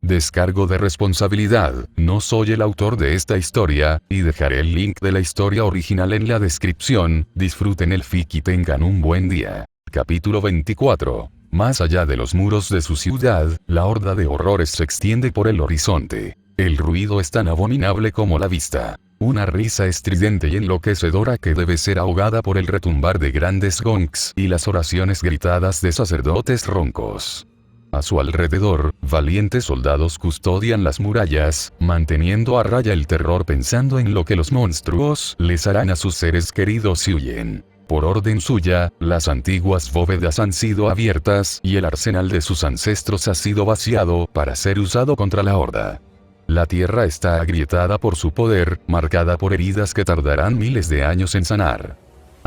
Descargo de responsabilidad, no soy el autor de esta historia, y dejaré el link de la historia original en la descripción. Disfruten el fic y tengan un buen día. Capítulo 24. Más allá de los muros de su ciudad, la horda de horrores se extiende por el horizonte. El ruido es tan abominable como la vista. Una risa estridente y enloquecedora que debe ser ahogada por el retumbar de grandes gongs y las oraciones gritadas de sacerdotes roncos. A su alrededor, valientes soldados custodian las murallas, manteniendo a raya el terror pensando en lo que los monstruos les harán a sus seres queridos si huyen. Por orden suya, las antiguas bóvedas han sido abiertas y el arsenal de sus ancestros ha sido vaciado para ser usado contra la horda. La tierra está agrietada por su poder, marcada por heridas que tardarán miles de años en sanar.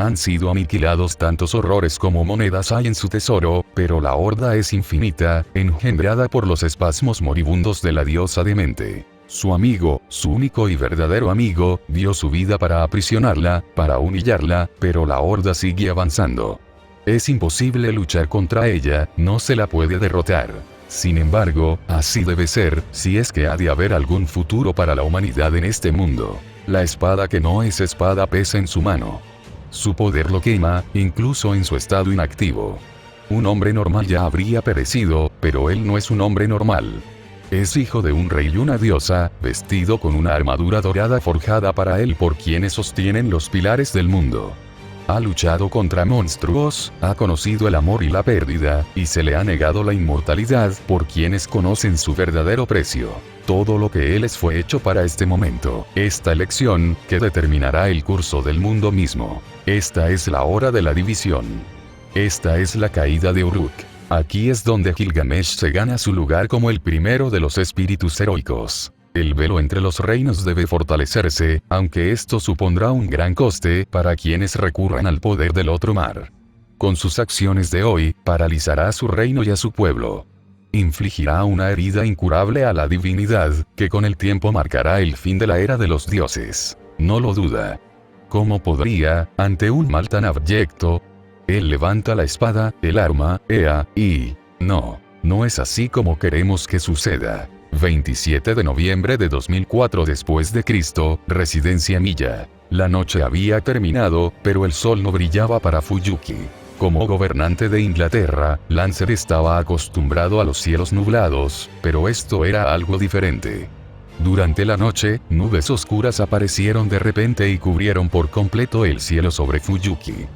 Han sido aniquilados tantos horrores como monedas hay en su tesoro, pero la horda es infinita, engendrada por los espasmos moribundos de la diosa demente. Su amigo, su único y verdadero amigo, dio su vida para aprisionarla, para humillarla, pero la horda sigue avanzando. Es imposible luchar contra ella, no se la puede derrotar. Sin embargo, así debe ser, si es que ha de haber algún futuro para la humanidad en este mundo. La espada que no es espada pesa en su mano. Su poder lo quema, incluso en su estado inactivo. Un hombre normal ya habría perecido, pero él no es un hombre normal. Es hijo de un rey y una diosa, vestido con una armadura dorada forjada para él por quienes sostienen los pilares del mundo. Ha luchado contra monstruos, ha conocido el amor y la pérdida, y se le ha negado la inmortalidad por quienes conocen su verdadero precio. Todo lo que él es fue hecho para este momento, esta elección, que determinará el curso del mundo mismo. Esta es la hora de la división. Esta es la caída de Uruk. Aquí es donde Gilgamesh se gana su lugar como el primero de los espíritus heroicos. El velo entre los reinos debe fortalecerse, aunque esto supondrá un gran coste para quienes recurran al poder del otro mar. Con sus acciones de hoy, paralizará a su reino y a su pueblo. Infligirá una herida incurable a la divinidad, que con el tiempo marcará el fin de la era de los dioses. No lo duda. ¿Cómo podría, ante un mal tan abyecto? Él levanta la espada, el arma, y... No es así como queremos que suceda. 27 de noviembre de 2004 después de Cristo, residencia Milla. La noche había terminado, pero el sol no brillaba para Fuyuki. Como gobernante de Inglaterra, Lancer estaba acostumbrado a los cielos nublados, pero esto era algo diferente. Durante la noche, nubes oscuras aparecieron de repente y cubrieron por completo el cielo sobre Fuyuki.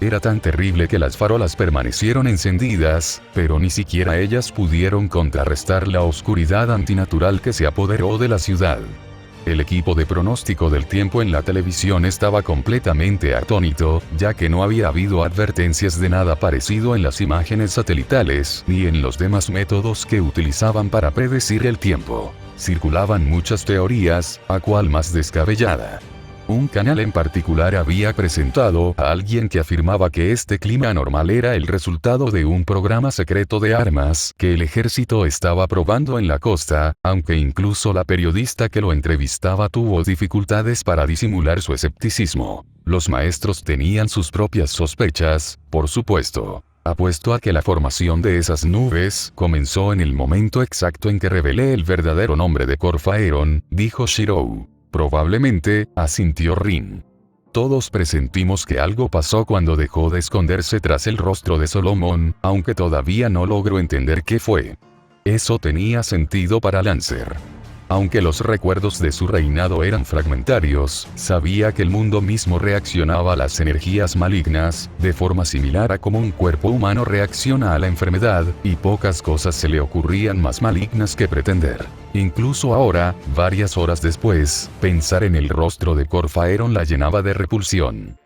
Era tan terrible que las farolas permanecieron encendidas, pero ni siquiera ellas pudieron contrarrestar la oscuridad antinatural que se apoderó de la ciudad. El equipo de pronóstico del tiempo en la televisión estaba completamente atónito, ya que no había habido advertencias de nada parecido en las imágenes satelitales, ni en los demás métodos que utilizaban para predecir el tiempo. Circulaban muchas teorías, a cual más descabellada. Un canal en particular había presentado a alguien que afirmaba que este clima anormal era el resultado de un programa secreto de armas que el ejército estaba probando en la costa, aunque incluso la periodista que lo entrevistaba tuvo dificultades para disimular su escepticismo. Los maestros tenían sus propias sospechas, por supuesto. Apuesto a que la formación de esas nubes comenzó en el momento exacto en que revelé el verdadero nombre de Corfaeron, dijo Shirou. Probablemente, asintió Rin. Todos presentimos que algo pasó cuando dejó de esconderse tras el rostro de Solomon, aunque todavía no logro entender qué fue. Eso tenía sentido para Lancer. Aunque los recuerdos de su reinado eran fragmentarios, sabía que el mundo mismo reaccionaba a las energías malignas, de forma similar a como un cuerpo humano reacciona a la enfermedad, y pocas cosas se le ocurrían más malignas que pretender. Incluso ahora, varias horas después, pensar en el rostro de Corfaeron la llenaba de repulsión.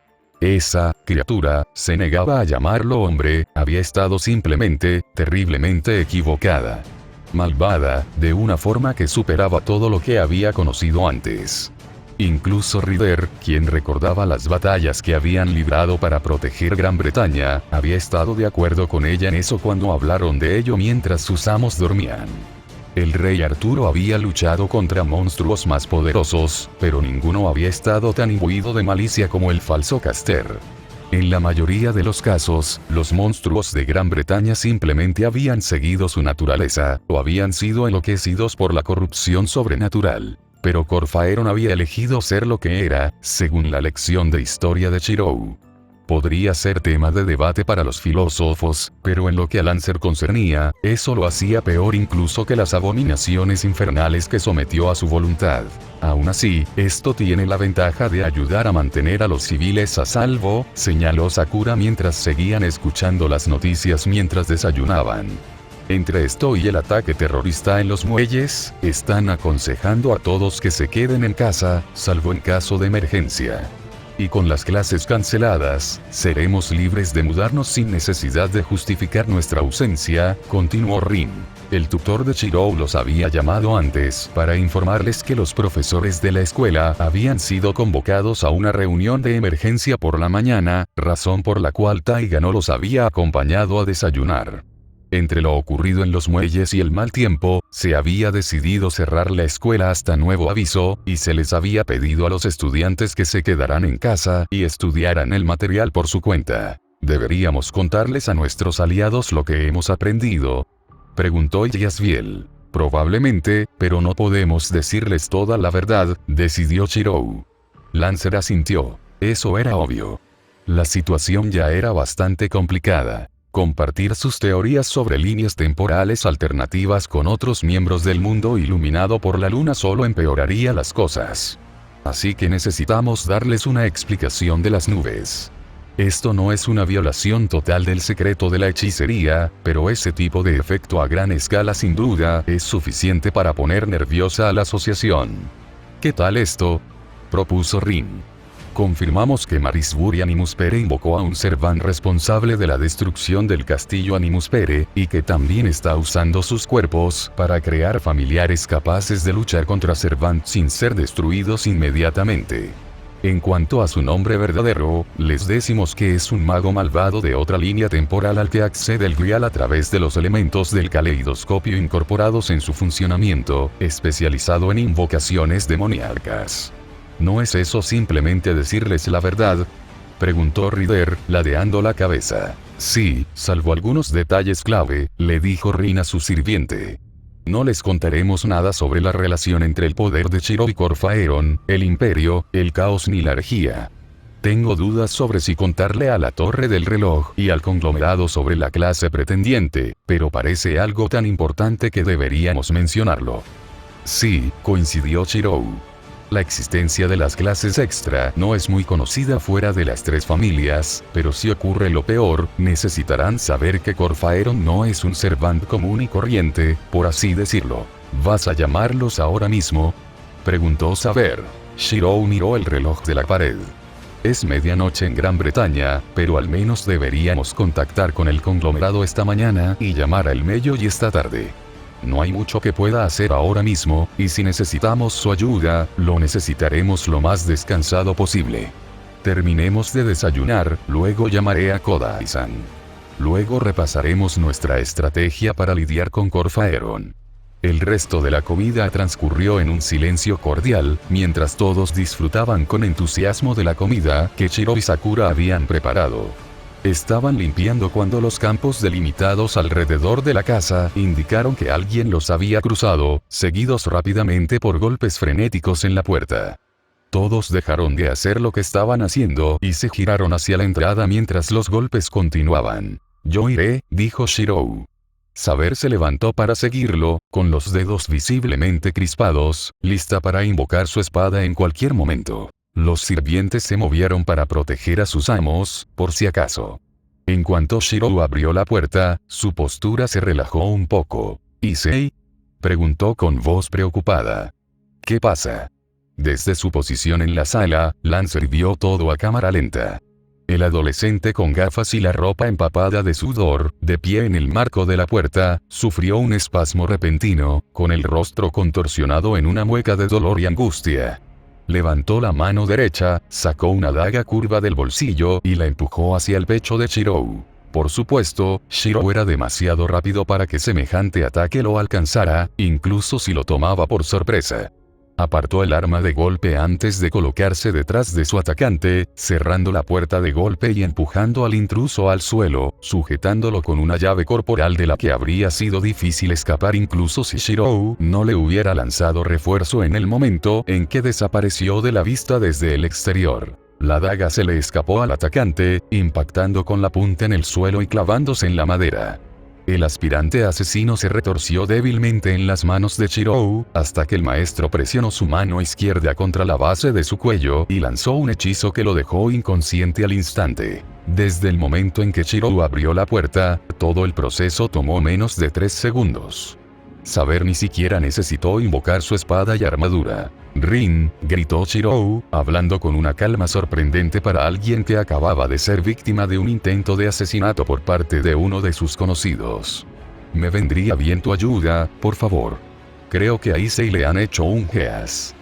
Esa criatura, se negaba a llamarlo hombre, había estado simplemente, terriblemente equivocada. Malvada, de una forma que superaba todo lo que había conocido antes. Incluso Ryder, quien recordaba las batallas que habían librado para proteger Gran Bretaña, había estado de acuerdo con ella en eso cuando hablaron de ello mientras sus amos dormían. El rey Arturo había luchado contra monstruos más poderosos, pero ninguno había estado tan imbuido de malicia como el falso Caster. En la mayoría de los casos, los monstruos de Gran Bretaña simplemente habían seguido su naturaleza, o habían sido enloquecidos por la corrupción sobrenatural. Pero Corfaeron había elegido ser lo que era, según la lección de historia de Shirou. Podría ser tema de debate para los filósofos, pero en lo que a Lancer concernía, eso lo hacía peor incluso que las abominaciones infernales que sometió a su voluntad. Aún así, esto tiene la ventaja de ayudar a mantener a los civiles a salvo, señaló Sakura mientras seguían escuchando las noticias mientras desayunaban. Entre esto y el ataque terrorista en los muelles, están aconsejando a todos que se queden en casa, salvo en caso de emergencia. Y con las clases canceladas, seremos libres de mudarnos sin necesidad de justificar nuestra ausencia, continuó Rin. El tutor de Shirou los había llamado antes para informarles que los profesores de la escuela habían sido convocados a una reunión de emergencia por la mañana, razón por la cual Taiga no los había acompañado a desayunar. Entre lo ocurrido en los muelles y el mal tiempo, se había decidido cerrar la escuela hasta nuevo aviso, y se les había pedido a los estudiantes que se quedaran en casa y estudiaran el material por su cuenta. ¿Deberíamos contarles a nuestros aliados lo que hemos aprendido?, preguntó Yasbiel. Probablemente, pero no podemos decirles toda la verdad, decidió Shirou. Lancer asintió. Eso era obvio. La situación ya era bastante complicada. Compartir sus teorías sobre líneas temporales alternativas con otros miembros del mundo iluminado por la luna solo empeoraría las cosas. Así que necesitamos darles una explicación de las nubes. Esto no es una violación total del secreto de la hechicería, pero ese tipo de efecto a gran escala sin duda es suficiente para poner nerviosa a la asociación. ¿Qué tal esto?, propuso Rin. Confirmamos que Marisburi Animuspere invocó a un Servant responsable de la destrucción del castillo Animuspere, y que también está usando sus cuerpos para crear familiares capaces de luchar contra Servant sin ser destruidos inmediatamente. En cuanto a su nombre verdadero, les decimos que es un mago malvado de otra línea temporal al que accede el Grial a través de los elementos del caleidoscopio incorporados en su funcionamiento, especializado en invocaciones demoníacas. ¿No es eso simplemente decirles la verdad?, preguntó Ryder, ladeando la cabeza. Sí, salvo algunos detalles clave, le dijo Rin a su sirviente. No les contaremos nada sobre la relación entre el poder de Shirou y Corfaeron, el imperio, el caos ni la herejía. Tengo dudas sobre si contarle a la torre del reloj y al conglomerado sobre la clase pretendiente, pero parece algo tan importante que deberíamos mencionarlo. Sí, coincidió Shirou. La existencia de las clases extra no es muy conocida fuera de las tres familias, pero si ocurre lo peor, necesitarán saber que Corfaeron no es un Servant común y corriente, por así decirlo. ¿Vas a llamarlos ahora mismo?, preguntó Saber. Shirou miró el reloj de la pared. Es medianoche en Gran Bretaña, pero al menos deberíamos contactar con el conglomerado esta mañana y llamar a El Meilloi esta tarde. No hay mucho que pueda hacer ahora mismo, y si necesitamos su ayuda, lo necesitaremos lo más descansado posible. Terminemos de desayunar, luego llamaré a Kodai-san. Luego repasaremos nuestra estrategia para lidiar con Corfaeron. El resto de la comida transcurrió en un silencio cordial, mientras todos disfrutaban con entusiasmo de la comida que Shirou y Sakura habían preparado. Estaban limpiando cuando los campos delimitados alrededor de la casa indicaron que alguien los había cruzado, seguidos rápidamente por golpes frenéticos en la puerta. Todos dejaron de hacer lo que estaban haciendo y se giraron hacia la entrada mientras los golpes continuaban. Yo iré, dijo Shirou. Saber se levantó para seguirlo, con los dedos visiblemente crispados, lista para invocar su espada en cualquier momento. Los sirvientes se movieron para proteger a sus amos, por si acaso. En cuanto Shirou abrió la puerta, su postura se relajó un poco. ¿Issei?, preguntó con voz preocupada. ¿Qué pasa? Desde su posición en la sala, Lancer vio todo a cámara lenta. El adolescente con gafas y la ropa empapada de sudor, de pie en el marco de la puerta, sufrió un espasmo repentino, con el rostro contorsionado en una mueca de dolor y angustia. Levantó la mano derecha, sacó una daga curva del bolsillo y la empujó hacia el pecho de Shirou. Por supuesto, Shirou era demasiado rápido para que semejante ataque lo alcanzara, incluso si lo tomaba por sorpresa. Apartó el arma de golpe antes de colocarse detrás de su atacante, cerrando la puerta de golpe y empujando al intruso al suelo, sujetándolo con una llave corporal de la que habría sido difícil escapar incluso si Shirou no le hubiera lanzado refuerzo en el momento en que desapareció de la vista desde el exterior. La daga se le escapó al atacante, impactando con la punta en el suelo y clavándose en la madera. El aspirante asesino se retorció débilmente en las manos de Shirou, hasta que el maestro presionó su mano izquierda contra la base de su cuello y lanzó un hechizo que lo dejó inconsciente al instante. Desde el momento en que Shirou abrió la puerta, todo el proceso tomó menos de 3 segundos. Saber ni siquiera necesitó invocar su espada y armadura. «Rin», gritó Shirou, hablando con una calma sorprendente para alguien que acababa de ser víctima de un intento de asesinato por parte de uno de sus conocidos. «Me vendría bien tu ayuda, por favor. Creo que a Issei le han hecho un geas».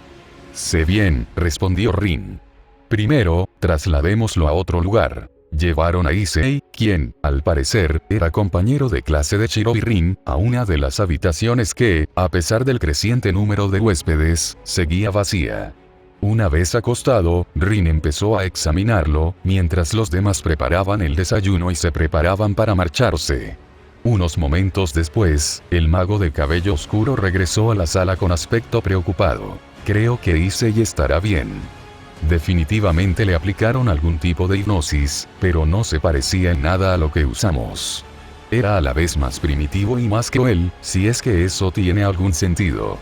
«Sé bien», respondió Rin. «Primero, trasladémoslo a otro lugar». Llevaron a Issei, quien, al parecer, era compañero de clase de Shirou y Rin, a una de las habitaciones que, a pesar del creciente número de huéspedes, seguía vacía. Una vez acostado, Rin empezó a examinarlo, mientras los demás preparaban el desayuno y se preparaban para marcharse. Unos momentos después, el mago de cabello oscuro regresó a la sala con aspecto preocupado. «Creo que Issei estará bien». Definitivamente le aplicaron algún tipo de hipnosis, pero no se parecía en nada a lo que usamos. Era a la vez más primitivo y más cruel, si es que eso tiene algún sentido.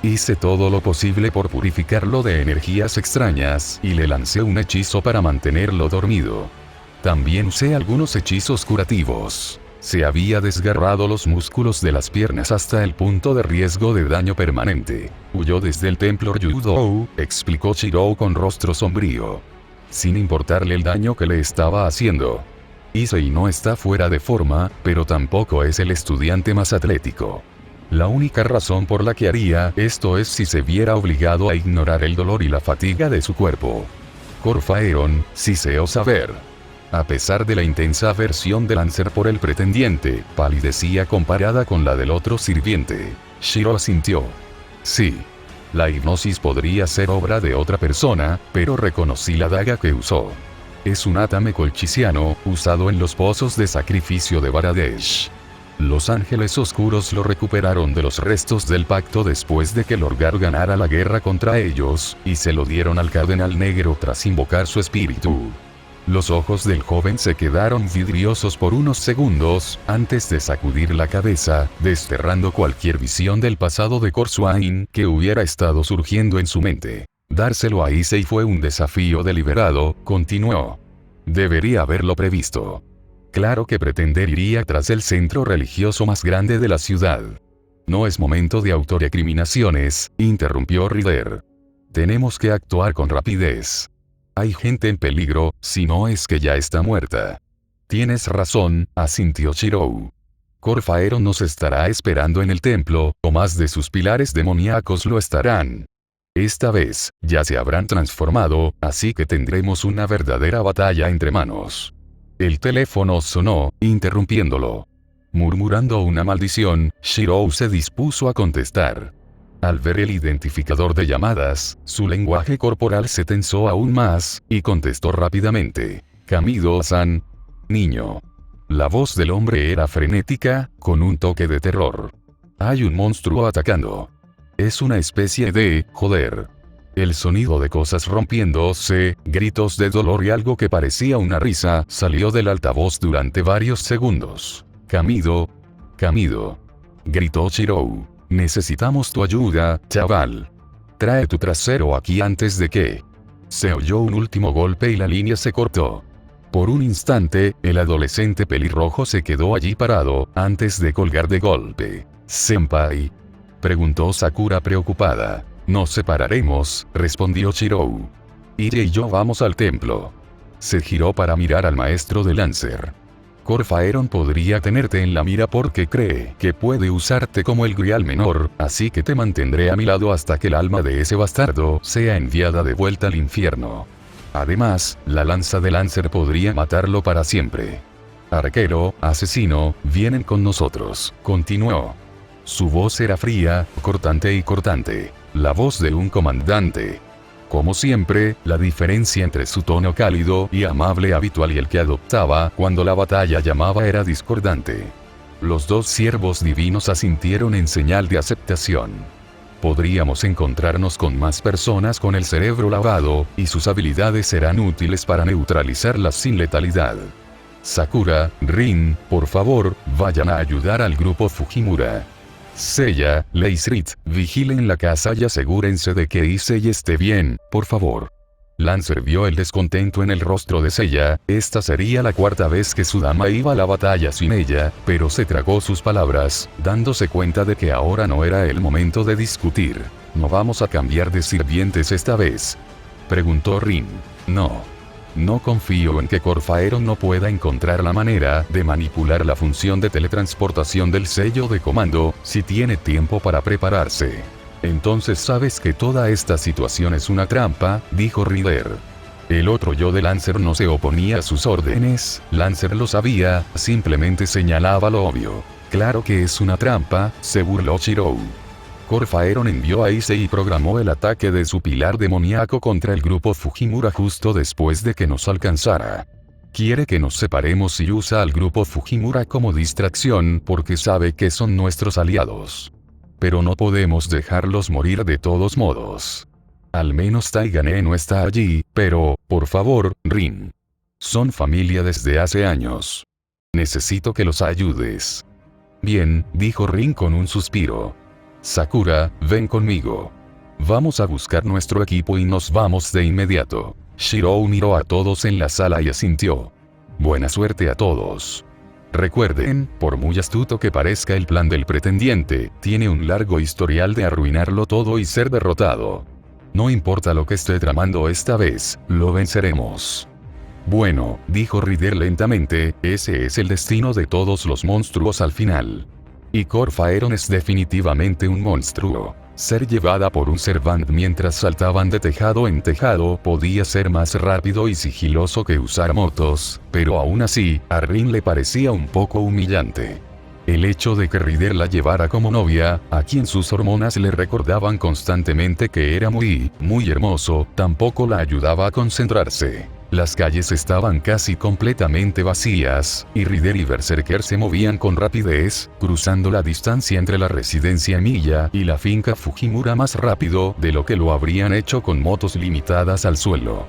Hice todo lo posible por purificarlo de energías extrañas, y le lancé un hechizo para mantenerlo dormido. También usé algunos hechizos curativos. Se había desgarrado los músculos de las piernas hasta el punto de riesgo de daño permanente. Huyó desde el templo Ryudou, explicó Shirou con rostro sombrío. Sin importarle el daño que le estaba haciendo. Issei no está fuera de forma, pero tampoco es el estudiante más atlético. La única razón por la que haría esto es si se viera obligado a ignorar el dolor y la fatiga de su cuerpo. Corfaeron, si saber. A pesar de la intensa aversión de Lancer por el pretendiente, palidecía comparada con la del otro sirviente. Shiro asintió. Sí. La hipnosis podría ser obra de otra persona, pero reconocí la daga que usó. Es un atame colchiciano, usado en los pozos de sacrificio de Baradesh. Los ángeles oscuros lo recuperaron de los restos del pacto después de que Lorgar ganara la guerra contra ellos, y se lo dieron al cardenal negro tras invocar su espíritu. Los ojos del joven se quedaron vidriosos por unos segundos, antes de sacudir la cabeza, desterrando cualquier visión del pasado de Corsuain que hubiera estado surgiendo en su mente. Dárselo a Issei fue un desafío deliberado, continuó. Debería haberlo previsto. Claro que pretender iría tras el centro religioso más grande de la ciudad. No es momento de autorrecriminaciones, interrumpió Rider. Tenemos que actuar con rapidez. Hay gente en peligro, si no es que ya está muerta. Tienes razón, asintió Shirou. Corfaero nos estará esperando en el templo, o más de sus pilares demoníacos lo estarán. Esta vez, ya se habrán transformado, así que tendremos una verdadera batalla entre manos. El teléfono sonó, interrumpiéndolo. Murmurando una maldición, Shirou se dispuso a contestar. Al ver el identificador de llamadas, su lenguaje corporal se tensó aún más, y contestó rápidamente. Kamido-san. Niño. La voz del hombre era frenética, con un toque de terror. Hay un monstruo atacando. Es una especie de, joder. El sonido de cosas rompiéndose, gritos de dolor y algo que parecía una risa, salió del altavoz durante varios segundos. Kamido. Kamido. Gritó Shirou. Necesitamos tu ayuda, chaval. Trae tu trasero aquí antes de que... Se oyó un último golpe y la línea se cortó. Por un instante, el adolescente pelirrojo se quedó allí parado, antes de colgar de golpe. «Senpai», preguntó Sakura preocupada. «Nos separaremos», respondió Shirou. «Ire y yo vamos al templo». Se giró para mirar al maestro de Lancer. Corfaeron podría tenerte en la mira porque cree que puede usarte como el grial menor, así que te mantendré a mi lado hasta que el alma de ese bastardo sea enviada de vuelta al infierno. Además, la lanza de Lancer podría matarlo para siempre. Arquero, asesino, vienen con nosotros, continuó. Su voz era fría, cortante y cortante. la voz de un comandante. Como siempre, la diferencia entre su tono cálido y amable habitual y el que adoptaba cuando la batalla llamaba era discordante. Los dos siervos divinos asintieron en señal de aceptación. Podríamos encontrarnos con más personas con el cerebro lavado, y sus habilidades serán útiles para neutralizarlas sin letalidad. Sakura, Rin, por favor, vayan a ayudar al grupo Fujimura. Seiya, Leisrit, vigilen la casa y asegúrense de que Issei esté bien, por favor. Lancer vio el descontento en el rostro de Seiya. Esta sería la cuarta vez que su dama iba a la batalla sin ella, pero se tragó sus palabras, dándose cuenta de que ahora no era el momento de discutir. ¿No vamos a cambiar de sirvientes esta vez?, preguntó Rin. No confío en que Corfaeron no pueda encontrar la manera de manipular la función de teletransportación del sello de comando, si tiene tiempo para prepararse. Entonces sabes que toda esta situación es una trampa, dijo Rider. El otro yo de Lancer no se oponía a sus órdenes, Lancer lo sabía, simplemente señalaba lo obvio. Claro que es una trampa, se burló Shirou. Corfaeron envió a Issei y programó el ataque de su pilar demoníaco contra el grupo Fujimura justo después de que nos alcanzara. Quiere que nos separemos y usa al grupo Fujimura como distracción porque sabe que son nuestros aliados. Pero no podemos dejarlos morir de todos modos. Al menos Taigane no está allí, pero, por favor, Rin. Son familia desde hace años. Necesito que los ayudes. Bien, dijo Rin con un suspiro. Sakura, ven conmigo. Vamos a buscar nuestro equipo y nos vamos de inmediato. Shirou miró a todos en la sala y asintió. Buena suerte a todos. Recuerden, por muy astuto que parezca el plan del pretendiente, tiene un largo historial de arruinarlo todo y ser derrotado. No importa lo que esté tramando esta vez, lo venceremos. Bueno, dijo Rider lentamente, ese es el destino de todos los monstruos al final. Y Corfaeron es definitivamente un monstruo. Ser llevada por un Servant mientras saltaban de tejado en tejado podía ser más rápido y sigiloso que usar motos, pero aún así, a Rin le parecía un poco humillante. El hecho de que Rider la llevara como novia, a quien sus hormonas le recordaban constantemente que era muy hermoso, tampoco la ayudaba a concentrarse. Las calles estaban casi completamente vacías, y Rider y Berserker se movían con rapidez, cruzando la distancia entre la residencia Emilia y la finca Fujimura más rápido de lo que lo habrían hecho con motos limitadas al suelo.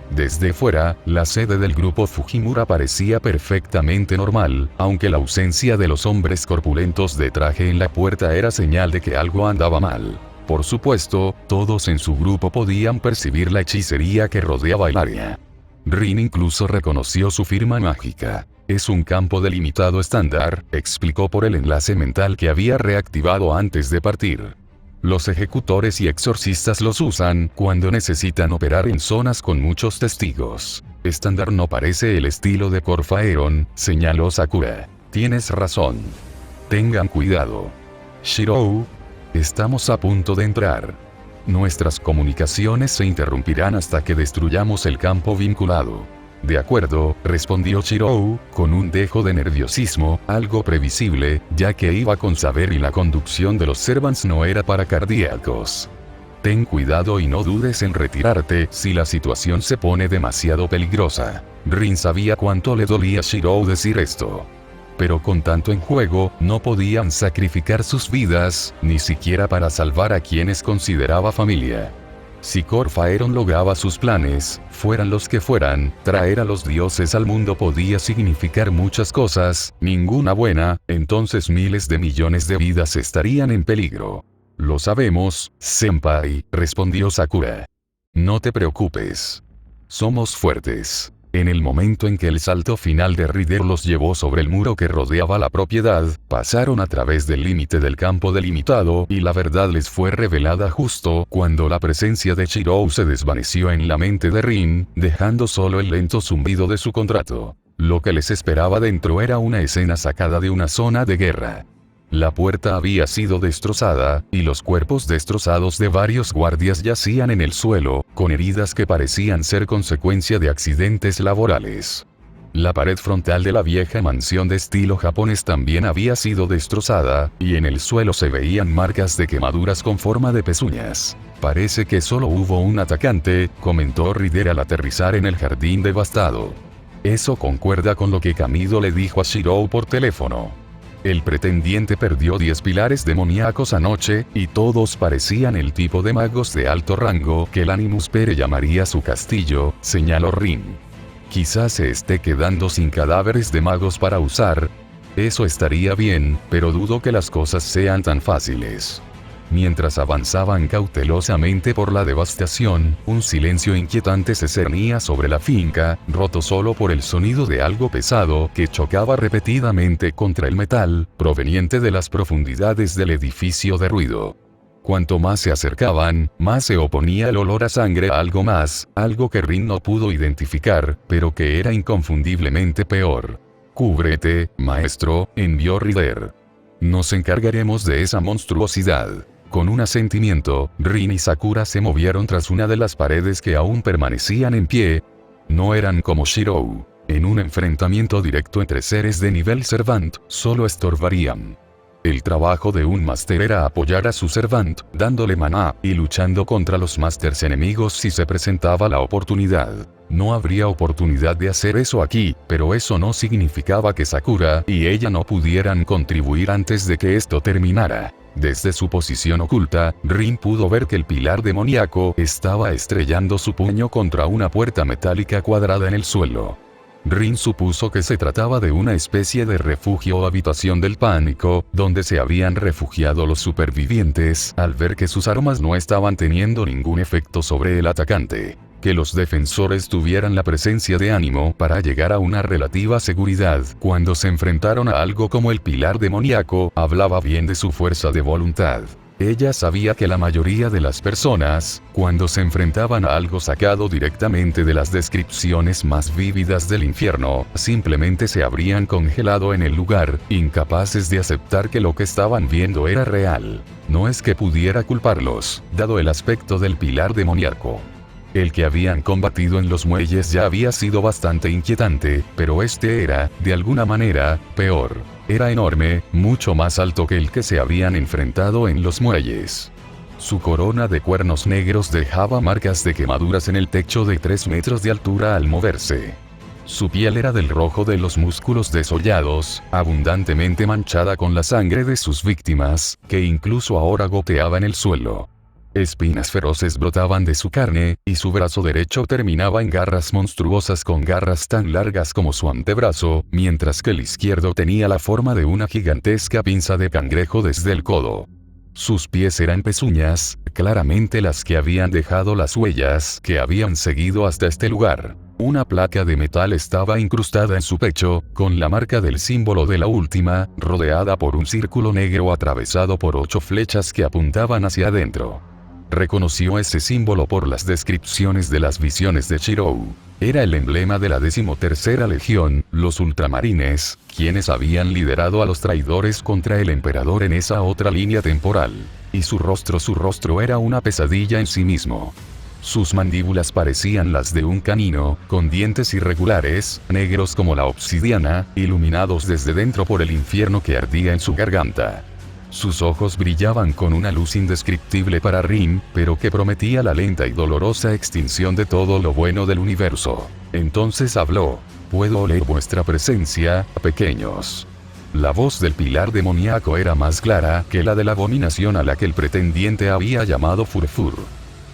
Desde fuera, la sede del grupo Fujimura parecía perfectamente normal, aunque la ausencia de los hombres corpulentos de traje en la puerta era señal de que algo andaba mal. Por supuesto, todos en su grupo podían percibir la hechicería que rodeaba el área. Rin incluso reconoció su firma mágica. Es un campo delimitado estándar, explicó por el enlace mental que había reactivado antes de partir. Los ejecutores y exorcistas los usan cuando necesitan operar en zonas con muchos testigos. Estándar no parece el estilo de Corfaeron, señaló Sakura. Tienes razón. Tengan cuidado. Shirou. Estamos a punto de entrar. Nuestras comunicaciones se interrumpirán hasta que destruyamos el campo vinculado. De acuerdo, respondió Shirou, con un dejo de nerviosismo, algo previsible, ya que iba con saber y la conducción de los Servants no era para cardíacos. Ten cuidado y no dudes en retirarte si la situación se pone demasiado peligrosa. Rin sabía cuánto le dolía a Shirou decir esto. Pero con tanto en juego, no podían sacrificar sus vidas, ni siquiera para salvar a quienes consideraba familia. Si Corfaeron lograba sus planes, fueran los que fueran, traer a los dioses al mundo podía significar muchas cosas, ninguna buena, entonces miles de millones de vidas estarían en peligro. Lo sabemos, senpai, respondió Sakura. No te preocupes. Somos fuertes. En el momento en que el salto final de Rider los llevó sobre el muro que rodeaba la propiedad, pasaron a través del límite del campo delimitado y la verdad les fue revelada justo cuando la presencia de Shirou se desvaneció en la mente de Rin, dejando solo el lento zumbido de su contrato. Lo que les esperaba dentro era una escena sacada de una zona de guerra. La puerta había sido destrozada, y los cuerpos destrozados de varios guardias yacían en el suelo, con heridas que parecían ser consecuencia de accidentes laborales. La pared frontal de la vieja mansión de estilo japonés también había sido destrozada, y en el suelo se veían marcas de quemaduras con forma de pezuñas. Parece que solo hubo un atacante, comentó Rider al aterrizar en el jardín devastado. Eso concuerda con lo que Kamido le dijo a Shirou por teléfono. El pretendiente perdió 10 pilares demoníacos anoche, y todos parecían el tipo de magos de alto rango que el Animus Pere llamaría su castillo, señaló Rin. Quizás se esté quedando sin cadáveres de magos para usar. Eso estaría bien, pero dudo que las cosas sean tan fáciles. Mientras avanzaban cautelosamente por la devastación, un silencio inquietante se cernía sobre la finca, roto solo por el sonido de algo pesado que chocaba repetidamente contra el metal, proveniente de las profundidades del edificio de ruido. Cuanto más se acercaban, más se oponía el olor a sangre a algo más, algo que Rin no pudo identificar, pero que era inconfundiblemente peor. «Cúbrete, maestro», envió Rider. «Nos encargaremos de esa monstruosidad». Con un asentimiento, Rin y Sakura se movieron tras una de las paredes que aún permanecían en pie. No eran como Shirou. En un enfrentamiento directo entre seres de nivel Servant, solo estorbarían. El trabajo de un máster era apoyar a su Servant, dándole maná, y luchando contra los másters enemigos si se presentaba la oportunidad. No habría oportunidad de hacer eso aquí, pero eso no significaba que Sakura y ella no pudieran contribuir antes de que esto terminara. Desde su posición oculta, Rin pudo ver que el pilar demoníaco estaba estrellando su puño contra una puerta metálica cuadrada en el suelo. Rin supuso que se trataba de una especie de refugio o habitación del pánico, donde se habían refugiado los supervivientes, al ver que sus armas no estaban teniendo ningún efecto sobre el atacante. Que los defensores tuvieran la presencia de ánimo para llegar a una relativa seguridad cuando se enfrentaron a algo como el pilar demoníaco, hablaba bien de su fuerza de voluntad. Ella sabía que la mayoría de las personas, cuando se enfrentaban a algo sacado directamente de las descripciones más vívidas del infierno, simplemente se habrían congelado en el lugar, incapaces de aceptar que lo que estaban viendo era real. No es que pudiera culparlos, dado el aspecto del pilar demoníaco. El que habían combatido en los muelles ya había sido bastante inquietante, pero este era, de alguna manera, peor. Era enorme, mucho más alto que el que se habían enfrentado en los muelles. Su corona de cuernos negros dejaba marcas de quemaduras en el techo de 3 metros de altura al moverse. Su piel era del rojo de los músculos desollados, abundantemente manchada con la sangre de sus víctimas, que incluso ahora goteaba en el suelo. Espinas feroces brotaban de su carne, y su brazo derecho terminaba en garras monstruosas con garras tan largas como su antebrazo, mientras que el izquierdo tenía la forma de una gigantesca pinza de cangrejo desde el codo. Sus pies eran pezuñas, claramente las que habían dejado las huellas que habían seguido hasta este lugar. Una placa de metal estaba incrustada en su pecho, con la marca del símbolo de la última, rodeada por un círculo negro atravesado por 8 flechas que apuntaban hacia adentro. Reconoció ese símbolo por las descripciones de las visiones de Shirou. Era el emblema de la 13ª Legión, los Ultramarines, quienes habían liderado a los traidores contra el emperador en esa otra línea temporal. Y su rostro era una pesadilla en sí mismo. Sus mandíbulas parecían las de un canino, con dientes irregulares, negros como la obsidiana, iluminados desde dentro por el infierno que ardía en su garganta. Sus ojos brillaban con una luz indescriptible para Rin, pero que prometía la lenta y dolorosa extinción de todo lo bueno del universo. Entonces habló: «Puedo oler vuestra presencia, pequeños». La voz del pilar demoníaco era más clara que la de la abominación a la que el pretendiente había llamado Furfur.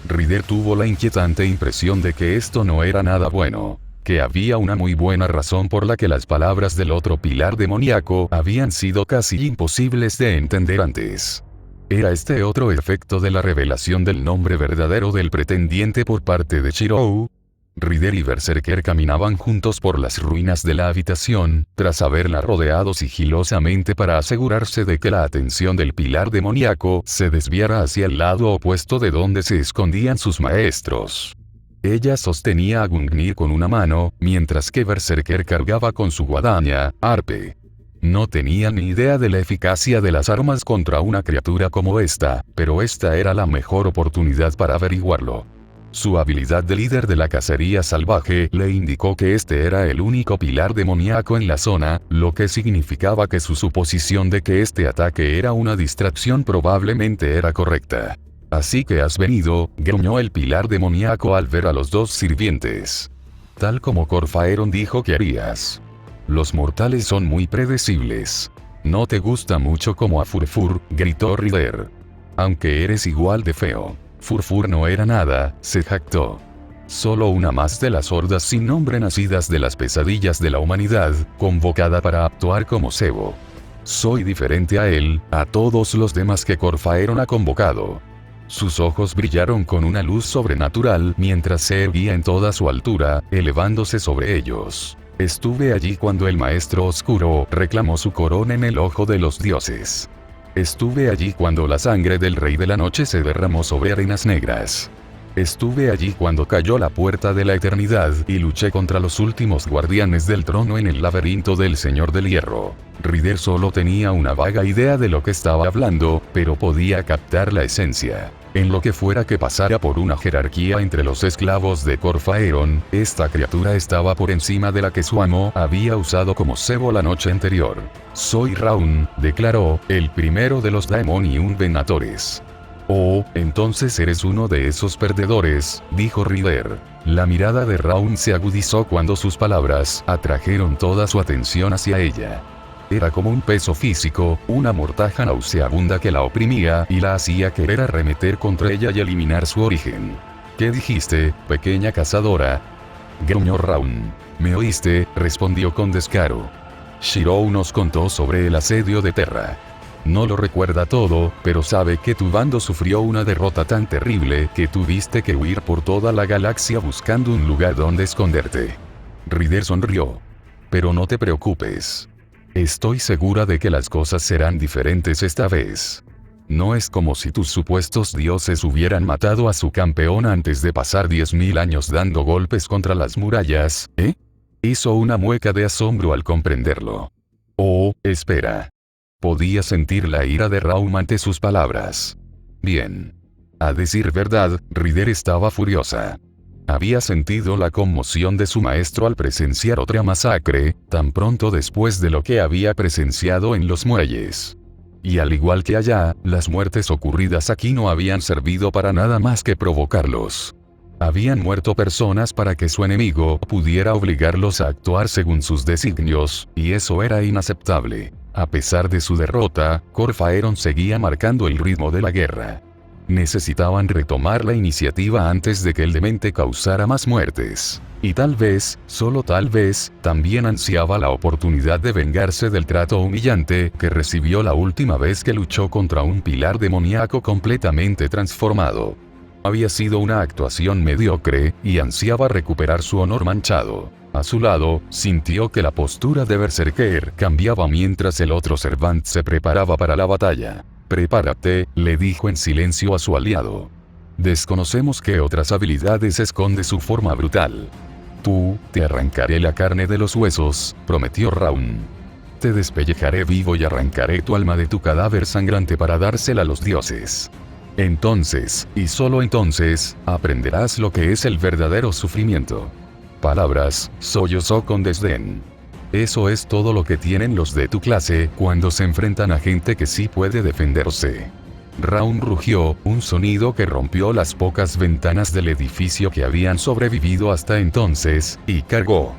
Rider tuvo la inquietante impresión de que esto no era nada bueno. Que había una muy buena razón por la que las palabras del otro pilar demoníaco habían sido casi imposibles de entender antes. Era este otro efecto de la revelación del nombre verdadero del pretendiente por parte de Shirou. Rider y Berserker caminaban juntos por las ruinas de la habitación, tras haberla rodeado sigilosamente para asegurarse de que la atención del pilar demoníaco se desviara hacia el lado opuesto de donde se escondían sus maestros. Ella sostenía a Gungnir con una mano, mientras que Berserker cargaba con su guadaña, Arpe. No tenía ni idea de la eficacia de las armas contra una criatura como esta, pero esta era la mejor oportunidad para averiguarlo. Su habilidad de líder de la cacería salvaje le indicó que este era el único pilar demoníaco en la zona, lo que significaba que su suposición de que este ataque era una distracción probablemente era correcta. Así que has venido, gruñó el pilar demoníaco al ver a los dos sirvientes. Tal como Corfaeron dijo que harías. Los mortales son muy predecibles. No te gusta mucho como a Furfur, gritó Ryder. Aunque eres igual de feo. Furfur no era nada, se jactó. Solo una más de las hordas sin nombre nacidas de las pesadillas de la humanidad, convocada para actuar como cebo. Soy diferente a él, a todos los demás que Corfaeron ha convocado. Sus ojos brillaron con una luz sobrenatural mientras se erguía en toda su altura, elevándose sobre ellos. Estuve allí cuando el Maestro Oscuro reclamó su corona en el ojo de los dioses. Estuve allí cuando la sangre del Rey de la Noche se derramó sobre arenas negras. Estuve allí cuando cayó la puerta de la eternidad y luché contra los últimos guardianes del trono en el laberinto del Señor del Hierro. Ryder solo tenía una vaga idea de lo que estaba hablando, pero podía captar la esencia. En lo que fuera que pasara por una jerarquía entre los esclavos de Corfaeron, esta criatura estaba por encima de la que su amo había usado como cebo la noche anterior. Soy Raun, declaró, el primero de los Daemon y un Venatores. Oh, entonces eres uno de esos perdedores, dijo Ryder. La mirada de Raun se agudizó cuando sus palabras atrajeron toda su atención hacia ella. Era como un peso físico, una mortaja nauseabunda que la oprimía y la hacía querer arremeter contra ella y eliminar su origen. ¿Qué dijiste, pequeña cazadora? Gruñó Raun. ¿Me oíste?, respondió con descaro. Shirou nos contó sobre el asedio de Terra. No lo recuerda todo, pero sabe que tu bando sufrió una derrota tan terrible que tuviste que huir por toda la galaxia buscando un lugar donde esconderte. Ryder sonrió. Pero no te preocupes. Estoy segura de que las cosas serán diferentes esta vez. No es como si tus supuestos dioses hubieran matado a su campeón antes de pasar 10.000 años dando golpes contra las murallas, ¿eh? Hizo una mueca de asombro al comprenderlo. Oh, espera. Podía sentir la ira de Raum ante sus palabras. Bien. A decir verdad, Ryder estaba furiosa. Había sentido la conmoción de su maestro al presenciar otra masacre, tan pronto después de lo que había presenciado en los muelles. Y al igual que allá, las muertes ocurridas aquí no habían servido para nada más que provocarlos. Habían muerto personas para que su enemigo pudiera obligarlos a actuar según sus designios, y eso era inaceptable. A pesar de su derrota, Corfaeron seguía marcando el ritmo de la guerra. Necesitaban retomar la iniciativa antes de que el demente causara más muertes. Y tal vez, solo tal vez, también ansiaba la oportunidad de vengarse del trato humillante que recibió la última vez que luchó contra un pilar demoníaco completamente transformado. Había sido una actuación mediocre, y ansiaba recuperar su honor manchado. A su lado, sintió que la postura de Berserker cambiaba mientras el otro Servant se preparaba para la batalla. Prepárate, le dijo en silencio a su aliado. Desconocemos qué otras habilidades esconde su forma brutal. Te arrancaré la carne de los huesos, prometió Raun. Te despellejaré vivo y arrancaré tu alma de tu cadáver sangrante para dársela a los dioses. Entonces, y solo entonces, aprenderás lo que es el verdadero sufrimiento. Palabras, sollozó con desdén. Eso es todo lo que tienen los de tu clase cuando se enfrentan a gente que sí puede defenderse. Raun rugió, un sonido que rompió las pocas ventanas del edificio que habían sobrevivido hasta entonces, y cargó.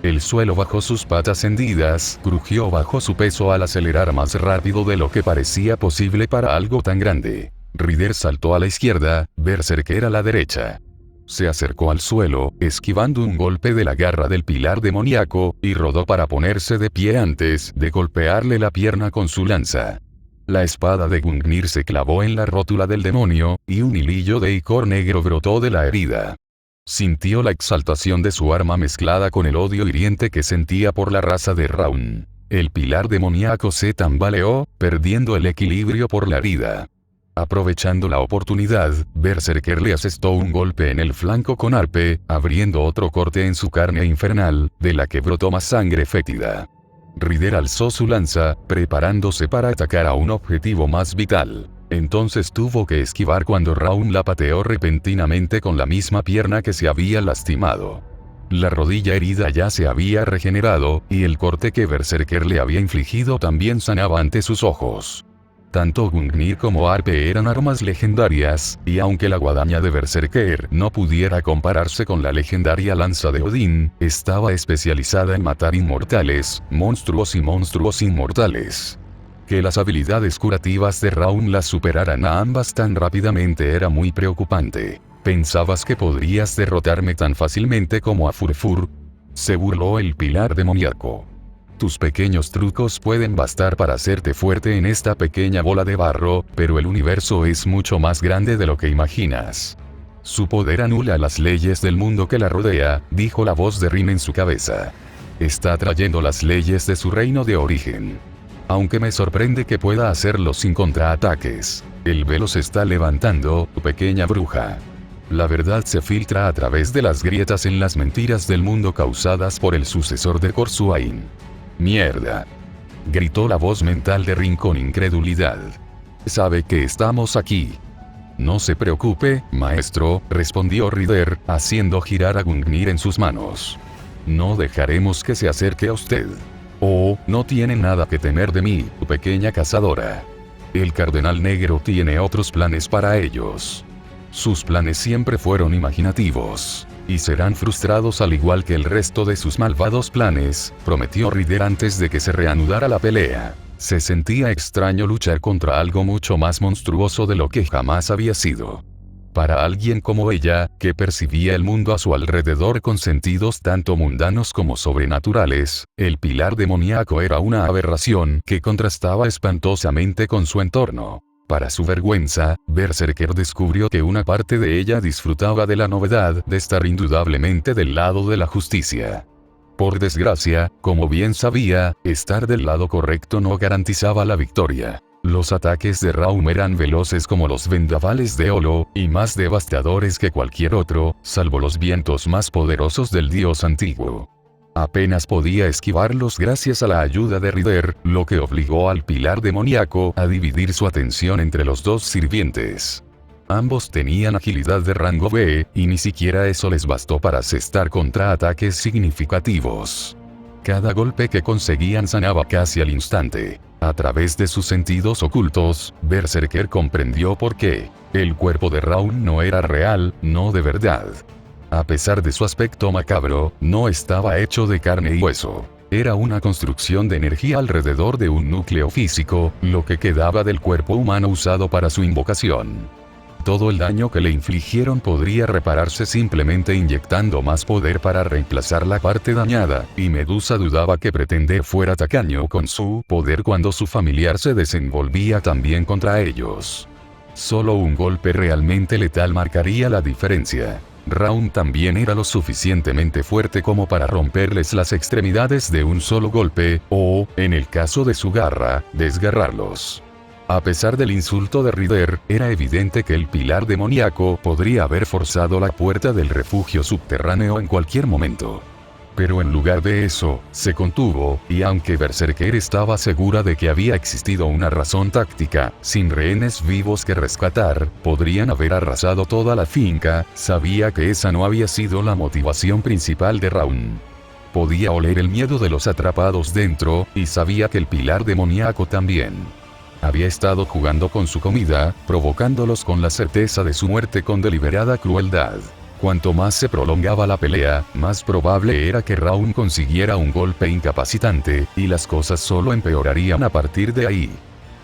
El suelo bajo sus patas hendidas crujió bajo su peso al acelerar más rápido de lo que parecía posible para algo tan grande. Ryder saltó a la izquierda, Berserker a la derecha. Se acercó al suelo, esquivando un golpe de la garra del pilar demoníaco, y rodó para ponerse de pie antes de golpearle la pierna con su lanza. La espada de Gungnir se clavó en la rótula del demonio, y un hilillo de icor negro brotó de la herida. Sintió la exaltación de su arma mezclada con el odio hiriente que sentía por la raza de Raun. El pilar demoníaco se tambaleó, perdiendo el equilibrio por la herida. Aprovechando la oportunidad, Berserker le asestó un golpe en el flanco con arpe, abriendo otro corte en su carne infernal, de la que brotó más sangre fétida. Ryder alzó su lanza, preparándose para atacar a un objetivo más vital. Entonces tuvo que esquivar cuando Raun la pateó repentinamente con la misma pierna que se había lastimado. La rodilla herida ya se había regenerado, y el corte que Berserker le había infligido también sanaba ante sus ojos. Tanto Gungnir como Arpe eran armas legendarias, y aunque la guadaña de Berserker no pudiera compararse con la legendaria lanza de Odín, estaba especializada en matar inmortales, monstruos y monstruos inmortales. Que las habilidades curativas de Raun las superaran a ambas tan rápidamente era muy preocupante. ¿Pensabas que podrías derrotarme tan fácilmente como a Furfur? Se burló el pilar demoníaco. Tus pequeños trucos pueden bastar para hacerte fuerte en esta pequeña bola de barro, pero el universo es mucho más grande de lo que imaginas. Su poder anula las leyes del mundo que la rodea, dijo la voz de Rin en su cabeza. Está trayendo las leyes de su reino de origen. Aunque me sorprende que pueda hacerlo sin contraataques. El velo se está levantando, pequeña bruja. La verdad se filtra a través de las grietas en las mentiras del mundo causadas por el sucesor de Corsuain. ¡Mierda!, gritó la voz mental de Rin con incredulidad. Sabe que estamos aquí. No se preocupe, maestro, respondió Ryder, haciendo girar a Gungnir en sus manos. No dejaremos que se acerque a usted. Oh, no tiene nada que temer de mí, pequeña cazadora. El Cardenal Negro tiene otros planes para ellos. Sus planes siempre fueron imaginativos, y serán frustrados al igual que el resto de sus malvados planes, prometió Ryder antes de que se reanudara la pelea. Se sentía extraño luchar contra algo mucho más monstruoso de lo que jamás había sido. Para alguien como ella, que percibía el mundo a su alrededor con sentidos tanto mundanos como sobrenaturales, el pilar demoníaco era una aberración que contrastaba espantosamente con su entorno. Para su vergüenza, Berserker descubrió que una parte de ella disfrutaba de la novedad de estar indudablemente del lado de la justicia. Por desgracia, como bien sabía, estar del lado correcto no garantizaba la victoria. Los ataques de Raum eran veloces como los vendavales de Olo, y más devastadores que cualquier otro, salvo los vientos más poderosos del dios antiguo. Apenas podía esquivarlos gracias a la ayuda de Ryder, lo que obligó al pilar demoníaco a dividir su atención entre los dos sirvientes. Ambos tenían agilidad de rango B, y ni siquiera eso les bastó para asestar contraataques significativos. Cada golpe que conseguían sanaba casi al instante. A través de sus sentidos ocultos, Berserker comprendió por qué. El cuerpo de Raun no era real, no de verdad. A pesar de su aspecto macabro, no estaba hecho de carne y hueso. Era una construcción de energía alrededor de un núcleo físico, lo que quedaba del cuerpo humano usado para su invocación. Todo el daño que le infligieron podría repararse simplemente inyectando más poder para reemplazar la parte dañada, y Medusa dudaba que pretender fuera tacaño con su poder cuando su familiar se desenvolvía también contra ellos. Solo un golpe realmente letal marcaría la diferencia. Raum también era lo suficientemente fuerte como para romperles las extremidades de un solo golpe, o, en el caso de su garra, desgarrarlos. A pesar del insulto de Ryder, era evidente que el pilar demoníaco podría haber forzado la puerta del refugio subterráneo en cualquier momento. Pero en lugar de eso, se contuvo, y aunque Berserker estaba segura de que había existido una razón táctica, sin rehenes vivos que rescatar, podrían haber arrasado toda la finca, sabía que esa no había sido la motivación principal de Raun. Podía oler el miedo de los atrapados dentro, y sabía que el pilar demoníaco también. Había estado jugando con su comida, provocándolos con la certeza de su muerte con deliberada crueldad. Cuanto más se prolongaba la pelea, más probable era que Raun consiguiera un golpe incapacitante, y las cosas solo empeorarían a partir de ahí.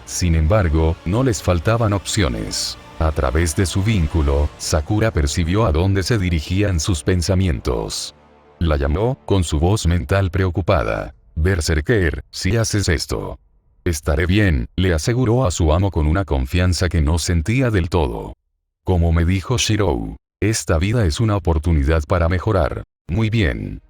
Sin embargo, no les faltaban opciones. A través de su vínculo, Sakura percibió a dónde se dirigían sus pensamientos. La llamó, con su voz mental preocupada. «Berserker, si haces esto. Estaré bien», le aseguró a su amo con una confianza que no sentía del todo. «Como me dijo Shirou. Esta vida es una oportunidad para mejorar. Muy bien».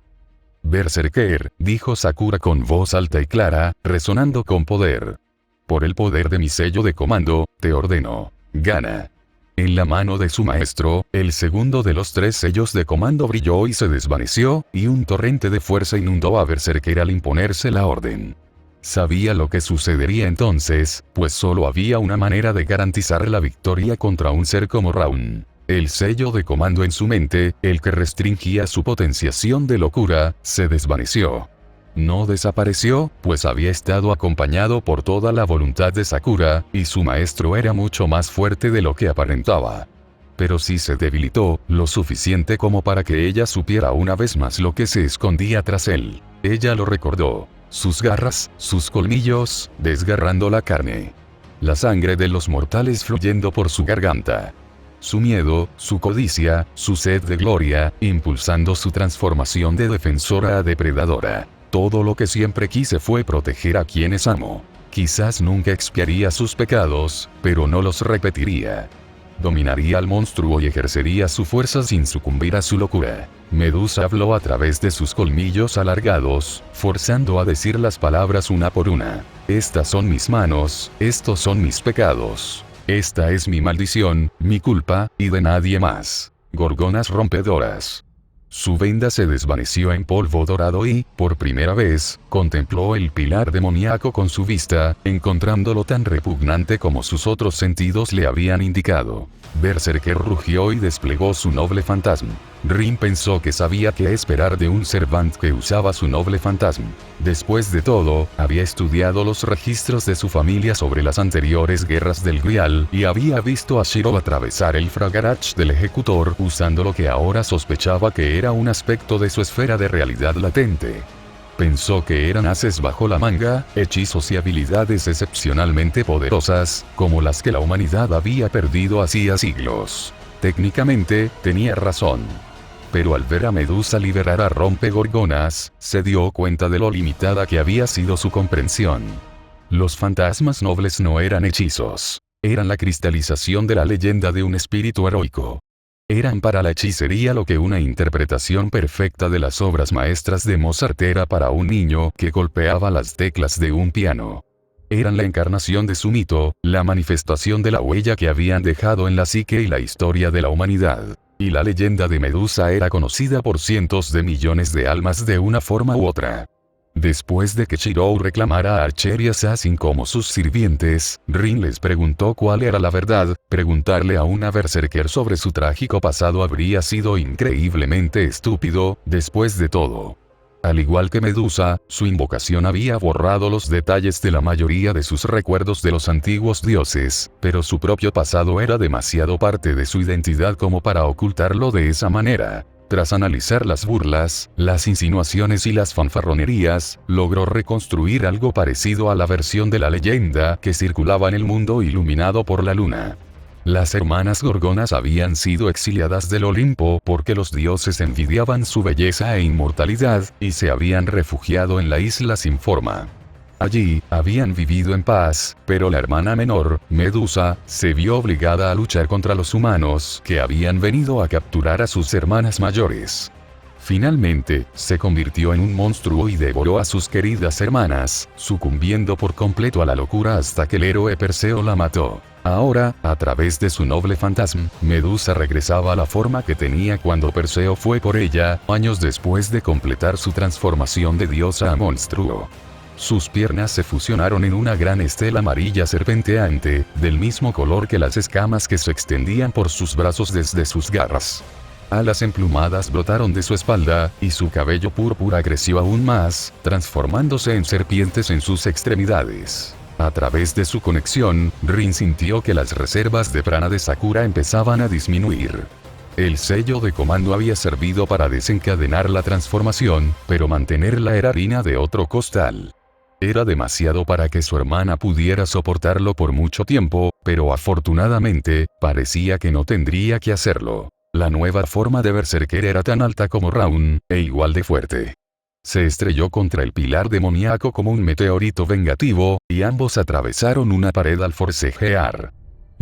«Berserker», dijo Sakura con voz alta y clara, resonando con poder. «Por el poder de mi sello de comando, te ordeno. Gana». En la mano de su maestro, el segundo de los 3 sellos de comando brilló y se desvaneció, y un torrente de fuerza inundó a Berserker al imponerse la orden. Sabía lo que sucedería entonces, pues solo había una manera de garantizar la victoria contra un ser como Raun. El sello de comando en su mente, el que restringía su potenciación de locura, se desvaneció. No desapareció, pues había estado acompañado por toda la voluntad de Sakura, y su maestro era mucho más fuerte de lo que aparentaba. Pero sí se debilitó, lo suficiente como para que ella supiera una vez más lo que se escondía tras él. Ella lo recordó. Sus garras, sus colmillos, desgarrando la carne. La sangre de los mortales fluyendo por su garganta. Su miedo, su codicia, su sed de gloria, impulsando su transformación de defensora a depredadora. Todo lo que siempre quise fue proteger a quienes amo. Quizás nunca expiaría sus pecados, pero no los repetiría. Dominaría al monstruo y ejercería su fuerza sin sucumbir a su locura. Medusa habló a través de sus colmillos alargados, forzando a decir las palabras una por una. Estas son mis manos, estos son mis pecados. Esta es mi maldición, mi culpa, y de nadie más. Gorgonas rompedoras. Su venda se desvaneció en polvo dorado y, por primera vez, contempló el pilar demoníaco con su vista, encontrándolo tan repugnante como sus otros sentidos le habían indicado. Berserker rugió y desplegó su noble fantasma. Rin pensó que sabía qué esperar de un Servant que usaba su noble fantasma. Después de todo, había estudiado los registros de su familia sobre las anteriores guerras del Grial, y había visto a Shiro atravesar el Fragarach del Ejecutor usando lo que ahora sospechaba que era un aspecto de su esfera de realidad latente. Pensó que eran ases bajo la manga, hechizos y habilidades excepcionalmente poderosas, como las que la humanidad había perdido hacía siglos. Técnicamente, tenía razón. Pero al ver a Medusa liberar a Rompegorgonas, se dio cuenta de lo limitada que había sido su comprensión. Los fantasmas nobles no eran hechizos. Eran la cristalización de la leyenda de un espíritu heroico. Eran para la hechicería lo que una interpretación perfecta de las obras maestras de Mozart era para un niño que golpeaba las teclas de un piano. Eran la encarnación de su mito, la manifestación de la huella que habían dejado en la psique y la historia de la humanidad. Y la leyenda de Medusa era conocida por cientos de millones de almas de una forma u otra. Después de que Shirou reclamara a Archer y Assassin como sus sirvientes, Rin les preguntó cuál era la verdad. Preguntarle a una berserker sobre su trágico pasado habría sido increíblemente estúpido, después de todo. Al igual que Medusa, su invocación había borrado los detalles de la mayoría de sus recuerdos de los antiguos dioses, pero su propio pasado era demasiado parte de su identidad como para ocultarlo de esa manera. Tras analizar las burlas, las insinuaciones y las fanfarronerías, logró reconstruir algo parecido a la versión de la leyenda que circulaba en el mundo iluminado por la luna. Las hermanas Gorgonas habían sido exiliadas del Olimpo porque los dioses envidiaban su belleza e inmortalidad, y se habían refugiado en la isla sin forma. Allí, habían vivido en paz, pero la hermana menor, Medusa, se vio obligada a luchar contra los humanos que habían venido a capturar a sus hermanas mayores. Finalmente, se convirtió en un monstruo y devoró a sus queridas hermanas, sucumbiendo por completo a la locura hasta que el héroe Perseo la mató. Ahora, a través de su noble fantasma, Medusa regresaba a la forma que tenía cuando Perseo fue por ella, años después de completar su transformación de diosa a monstruo. Sus piernas se fusionaron en una gran estela amarilla serpenteante, del mismo color que las escamas que se extendían por sus brazos desde sus garras. Alas emplumadas brotaron de su espalda, y su cabello púrpura creció aún más, transformándose en serpientes en sus extremidades. A través de su conexión, Rin sintió que las reservas de prana de Sakura empezaban a disminuir. El sello de comando había servido para desencadenar la transformación, pero mantenerla era harina de otro costal. Era demasiado para que su hermana pudiera soportarlo por mucho tiempo, pero afortunadamente, parecía que no tendría que hacerlo. La nueva forma de berserker era tan alta como Raun, e igual de fuerte. Se estrelló contra el pilar demoníaco como un meteorito vengativo, y ambos atravesaron una pared al forcejear.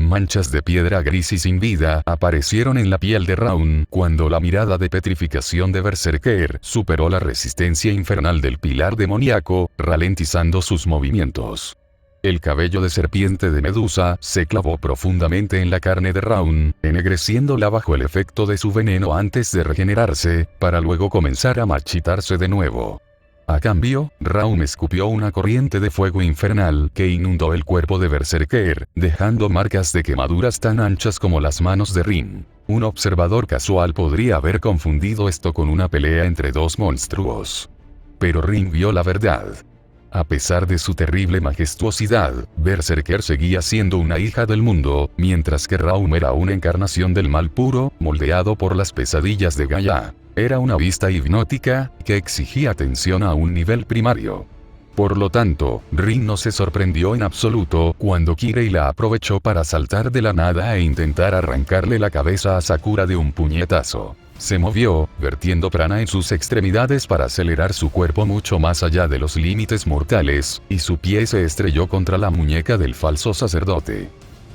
Manchas de piedra gris y sin vida aparecieron en la piel de Raun cuando la mirada de petrificación de Berserker superó la resistencia infernal del pilar demoníaco, ralentizando sus movimientos. El cabello de serpiente de Medusa se clavó profundamente en la carne de Raun, ennegreciéndola bajo el efecto de su veneno antes de regenerarse, para luego comenzar a marchitarse de nuevo. A cambio, Raum escupió una corriente de fuego infernal que inundó el cuerpo de Berserker, dejando marcas de quemaduras tan anchas como las manos de Rin. Un observador casual podría haber confundido esto con una pelea entre dos monstruos. Pero Rin vio la verdad. A pesar de su terrible majestuosidad, Berserker seguía siendo una hija del mundo, mientras que Raum era una encarnación del mal puro, moldeado por las pesadillas de Gaia. Era una vista hipnótica, que exigía atención a un nivel primario. Por lo tanto, Rin no se sorprendió en absoluto cuando Kirei la aprovechó para saltar de la nada e intentar arrancarle la cabeza a Sakura de un puñetazo. Se movió, vertiendo prana en sus extremidades para acelerar su cuerpo mucho más allá de los límites mortales, y su pie se estrelló contra la muñeca del falso sacerdote.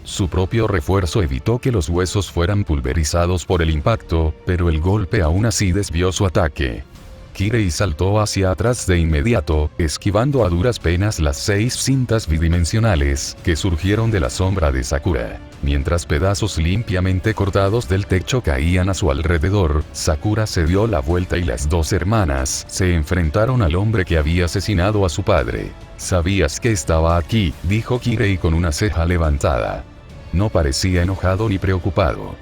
Su propio refuerzo evitó que los huesos fueran pulverizados por el impacto, pero el golpe aún así desvió su ataque. Kirei saltó hacia atrás de inmediato, esquivando a duras penas las 6 cintas bidimensionales que surgieron de la sombra de Sakura. Mientras pedazos limpiamente cortados del techo caían a su alrededor, Sakura se dio la vuelta y las dos hermanas se enfrentaron al hombre que había asesinado a su padre. «¿Sabías que estaba aquí?», dijo Kirei con una ceja levantada. No parecía enojado ni preocupado.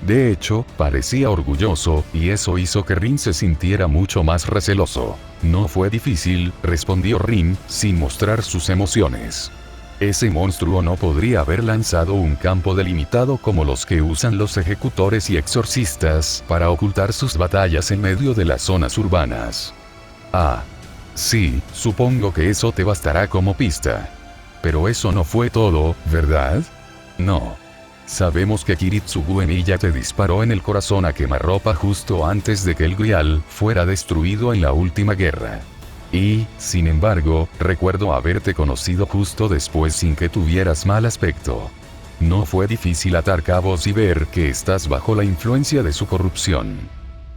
De hecho, parecía orgulloso, y eso hizo que Rin se sintiera mucho más receloso. «No fue difícil», respondió Rin, sin mostrar sus emociones. Ese monstruo no podría haber lanzado un campo delimitado como los que usan los ejecutores y exorcistas para ocultar sus batallas en medio de las zonas urbanas. Ah. Sí, supongo que eso te bastará como pista. Pero eso no fue todo, ¿verdad? No. Sabemos que Kiritsugu Emiya te disparó en el corazón a quemarropa justo antes de que el Grial fuera destruido en la última guerra. Y, sin embargo, recuerdo haberte conocido justo después sin que tuvieras mal aspecto. No fue difícil atar cabos y ver que estás bajo la influencia de su corrupción.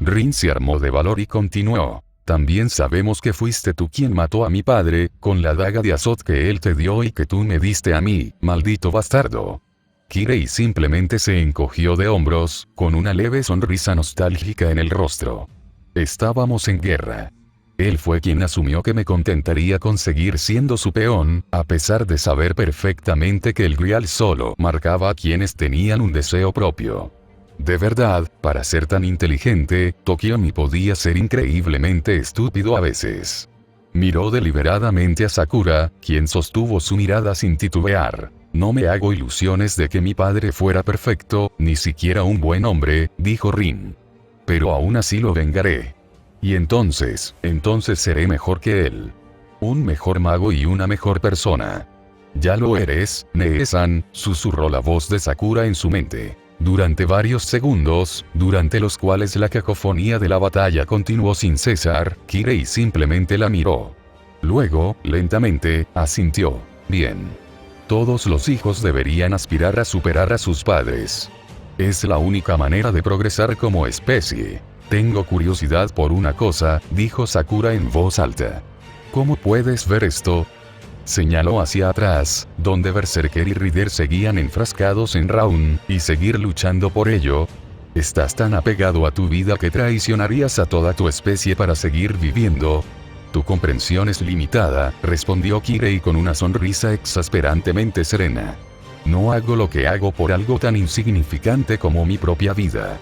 Rin se armó de valor y continuó. También sabemos que fuiste tú quien mató a mi padre, con la daga de Azot que él te dio y que tú me diste a mí, maldito bastardo. Kirei simplemente se encogió de hombros, con una leve sonrisa nostálgica en el rostro. Estábamos en guerra. Él fue quien asumió que me contentaría con seguir siendo su peón, a pesar de saber perfectamente que el Grial solo marcaba a quienes tenían un deseo propio. De verdad, para ser tan inteligente, Tokiomi podía ser increíblemente estúpido a veces. Miró deliberadamente a Sakura, quien sostuvo su mirada sin titubear. No me hago ilusiones de que mi padre fuera perfecto, ni siquiera un buen hombre, dijo Rin. Pero aún así lo vengaré. Y entonces seré mejor que él. Un mejor mago y una mejor persona. Ya lo eres, Nee-san, susurró la voz de Sakura en su mente. Durante varios segundos, durante los cuales la cacofonía de la batalla continuó sin cesar, Kirei simplemente la miró. Luego, lentamente, asintió. Bien. Todos los hijos deberían aspirar a superar a sus padres. Es la única manera de progresar como especie. Tengo curiosidad por una cosa, dijo Sakura en voz alta. ¿Cómo puedes ver esto? Señaló hacia atrás, donde Berserker y Rider seguían enfrascados en Raun, y seguir luchando por ello. Estás tan apegado a tu vida que traicionarías a toda tu especie para seguir viviendo. Tu comprensión es limitada, respondió Kirei con una sonrisa exasperantemente serena. No hago lo que hago por algo tan insignificante como mi propia vida.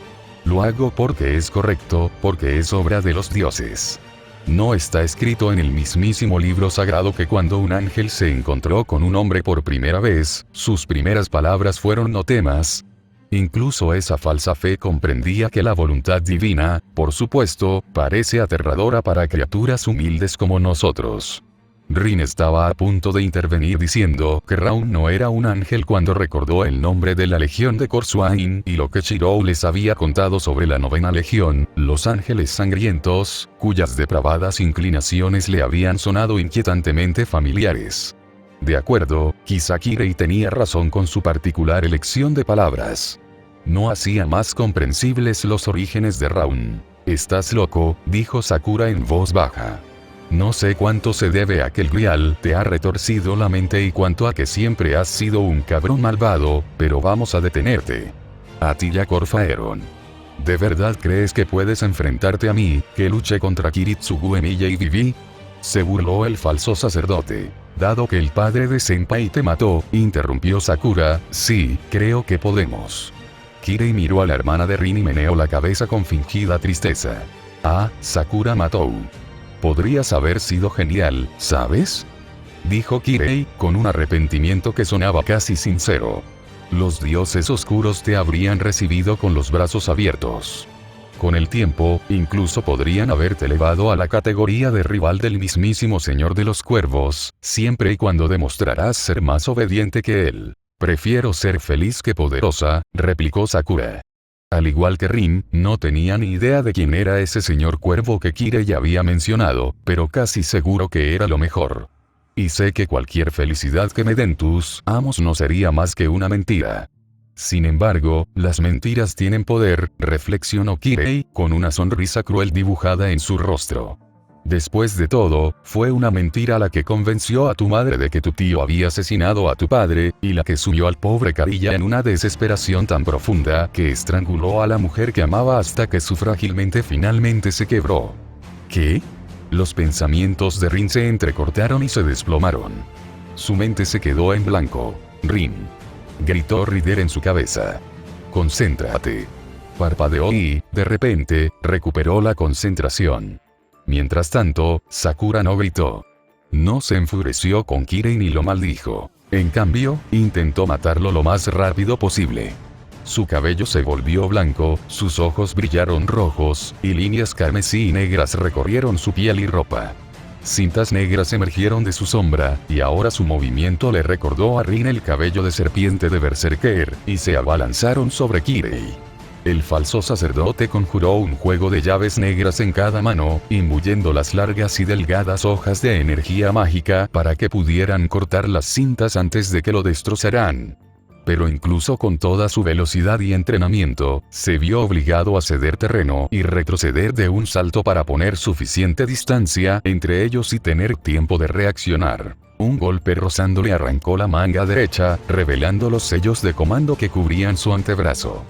Lo hago porque es correcto, porque es obra de los dioses. No está escrito en el mismísimo libro sagrado que cuando un ángel se encontró con un hombre por primera vez, sus primeras palabras fueron no temas. Incluso esa falsa fe comprendía que la voluntad divina, por supuesto, parece aterradora para criaturas humildes como nosotros. Rin estaba a punto de intervenir diciendo que Raun no era un ángel cuando recordó el nombre de la Legión de Corsuain y lo que Shirou les había contado sobre la 9ª Legión, los Ángeles Sangrientos, cuyas depravadas inclinaciones le habían sonado inquietantemente familiares. De acuerdo, quizá Kirei tenía razón con su particular elección de palabras. No hacía más comprensibles los orígenes de Raun. «Estás loco», dijo Sakura en voz baja. No sé cuánto se debe a que el Grial te ha retorcido la mente y cuánto a que siempre has sido un cabrón malvado, pero vamos a detenerte. A ti ya Corfaeron. ¿De verdad crees que puedes enfrentarte a mí, que luché contra Kiritsugu Emiya y viví? Se burló el falso sacerdote. Dado que el padre de Senpai te mató, interrumpió Sakura, sí, creo que podemos. Kirei miró a la hermana de Rin y meneó la cabeza con fingida tristeza. Ah, Sakura Matou. Podrías haber sido genial, ¿sabes? Dijo Kirei, con un arrepentimiento que sonaba casi sincero. Los dioses oscuros te habrían recibido con los brazos abiertos. Con el tiempo, incluso podrían haberte elevado a la categoría de rival del mismísimo Señor de los Cuervos, siempre y cuando demostrarás ser más obediente que él. Prefiero ser feliz que poderosa, replicó Sakura. Al igual que Rin, no tenía ni idea de quién era ese señor cuervo que Kirei ya había mencionado, pero casi seguro que era lo mejor. Y sé que cualquier felicidad que me den tus amos no sería más que una mentira. Sin embargo, las mentiras tienen poder, reflexionó Kirei, con una sonrisa cruel dibujada en su rostro. Después de todo, fue una mentira la que convenció a tu madre de que tu tío había asesinado a tu padre, y la que sumió al pobre Kariya en una desesperación tan profunda que estranguló a la mujer que amaba hasta que su frágil mente finalmente se quebró. ¿Qué? Los pensamientos de Rin se entrecortaron y se desplomaron. Su mente se quedó en blanco. Rin. Gritó Rider en su cabeza. Concéntrate. Parpadeó y, de repente, recuperó la concentración. Mientras tanto, Sakura no gritó. No se enfureció con Kirei ni lo maldijo. En cambio, intentó matarlo lo más rápido posible. Su cabello se volvió blanco, sus ojos brillaron rojos, y líneas carmesí y negras recorrieron su piel y ropa. Cintas negras emergieron de su sombra, y ahora su movimiento le recordó a Rin el cabello de serpiente de Berserker, y se abalanzaron sobre Kirei. El falso sacerdote conjuró un juego de llaves negras en cada mano, imbuyendo las largas y delgadas hojas de energía mágica para que pudieran cortar las cintas antes de que lo destrozaran. Pero incluso con toda su velocidad y entrenamiento, se vio obligado a ceder terreno y retroceder de un salto para poner suficiente distancia entre ellos y tener tiempo de reaccionar. Un golpe rozándole arrancó la manga derecha, revelando los sellos de comando que cubrían su antebrazo.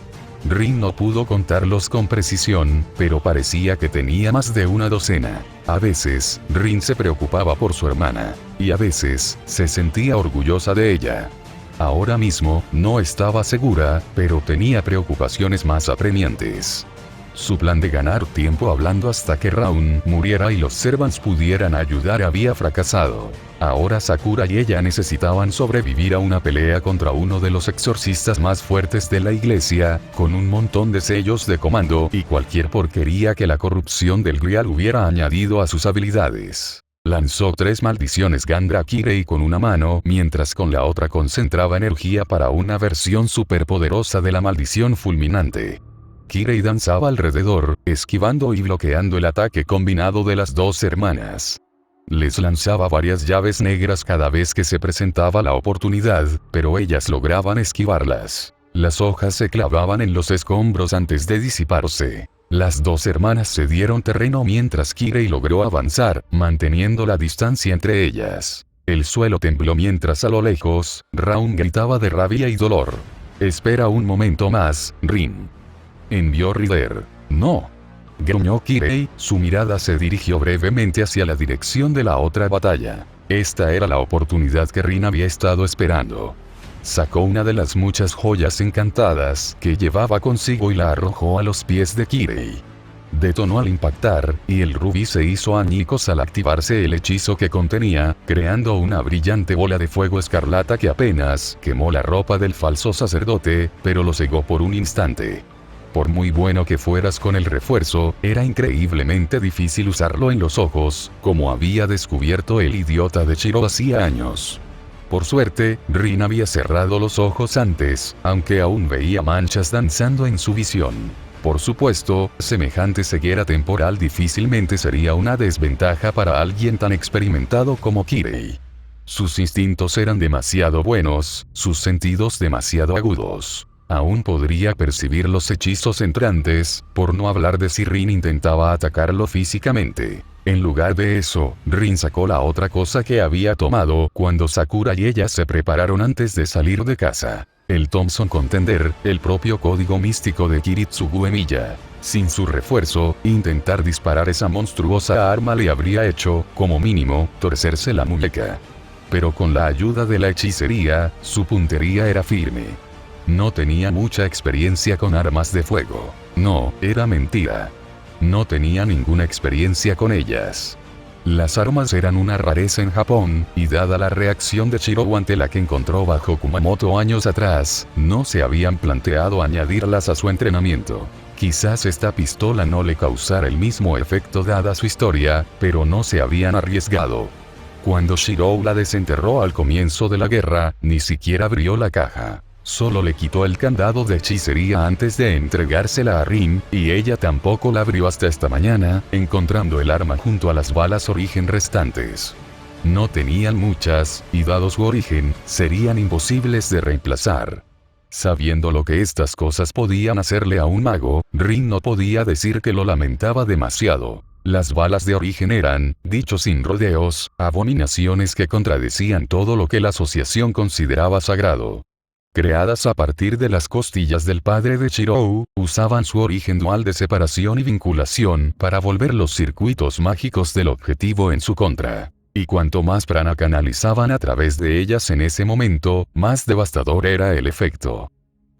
Rin no pudo contarlos con precisión, pero parecía que tenía más de una docena. A veces, Rin se preocupaba por su hermana, y a veces, se sentía orgullosa de ella. Ahora mismo, no estaba segura, pero tenía preocupaciones más apremiantes. Su plan de ganar tiempo hablando hasta que Raun muriera y los servants pudieran ayudar había fracasado. Ahora Sakura y ella necesitaban sobrevivir a una pelea contra uno de los exorcistas más fuertes de la iglesia, con un montón de sellos de comando y cualquier porquería que la corrupción del Grial hubiera añadido a sus habilidades. Lanzó 3 maldiciones Gandra Kirei con una mano, mientras con la otra concentraba energía para una versión superpoderosa de la maldición fulminante. Kirei danzaba alrededor, esquivando y bloqueando el ataque combinado de las dos hermanas. Les lanzaba varias llaves negras cada vez que se presentaba la oportunidad, pero ellas lograban esquivarlas. Las hojas se clavaban en los escombros antes de disiparse. Las dos hermanas cedieron terreno mientras Kirei logró avanzar, manteniendo la distancia entre ellas. El suelo tembló mientras a lo lejos, Raun gritaba de rabia y dolor. «Espera un momento más, Rin», envió Rider. «No», gruñó Kirei, su mirada se dirigió brevemente hacia la dirección de la otra batalla. Esta era la oportunidad que Rin había estado esperando. Sacó una de las muchas joyas encantadas que llevaba consigo y la arrojó a los pies de Kirei. Detonó al impactar, y el rubí se hizo añicos al activarse el hechizo que contenía, creando una brillante bola de fuego escarlata que apenas quemó la ropa del falso sacerdote, pero lo cegó por un instante. Por muy bueno que fueras con el refuerzo, era increíblemente difícil usarlo en los ojos, como había descubierto el idiota de Shiro hacía años. Por suerte, Rin había cerrado los ojos antes, aunque aún veía manchas danzando en su visión. Por supuesto, semejante ceguera temporal difícilmente sería una desventaja para alguien tan experimentado como Kirei. Sus instintos eran demasiado buenos, sus sentidos demasiado agudos. Aún podría percibir los hechizos entrantes, por no hablar de si Rin intentaba atacarlo físicamente. En lugar de eso, Rin sacó la otra cosa que había tomado cuando Sakura y ella se prepararon antes de salir de casa. El Thompson Contender, el propio código místico de Kiritsugu Emiya. Sin su refuerzo, intentar disparar esa monstruosa arma le habría hecho, como mínimo, torcerse la muñeca. Pero con la ayuda de la hechicería, su puntería era firme. No tenía mucha experiencia con armas de fuego. No, era mentira. No tenía ninguna experiencia con ellas. Las armas eran una rareza en Japón, y dada la reacción de Shirou ante la que encontró bajo Kumamoto años atrás, no se habían planteado añadirlas a su entrenamiento. Quizás esta pistola no le causara el mismo efecto dada su historia, pero no se habían arriesgado. Cuando Shirou la desenterró al comienzo de la guerra, ni siquiera abrió la caja. Solo le quitó el candado de hechicería antes de entregársela a Rin, y ella tampoco la abrió hasta esta mañana, encontrando el arma junto a las balas origen restantes. No tenían muchas, y dado su origen, serían imposibles de reemplazar. Sabiendo lo que estas cosas podían hacerle a un mago, Rin no podía decir que lo lamentaba demasiado. Las balas de origen eran, dicho sin rodeos, abominaciones que contradecían todo lo que la asociación consideraba sagrado. Creadas a partir de las costillas del padre de Shirou, usaban su origen dual de separación y vinculación para volver los circuitos mágicos del objetivo en su contra. Y cuanto más prana canalizaban a través de ellas en ese momento, más devastador era el efecto.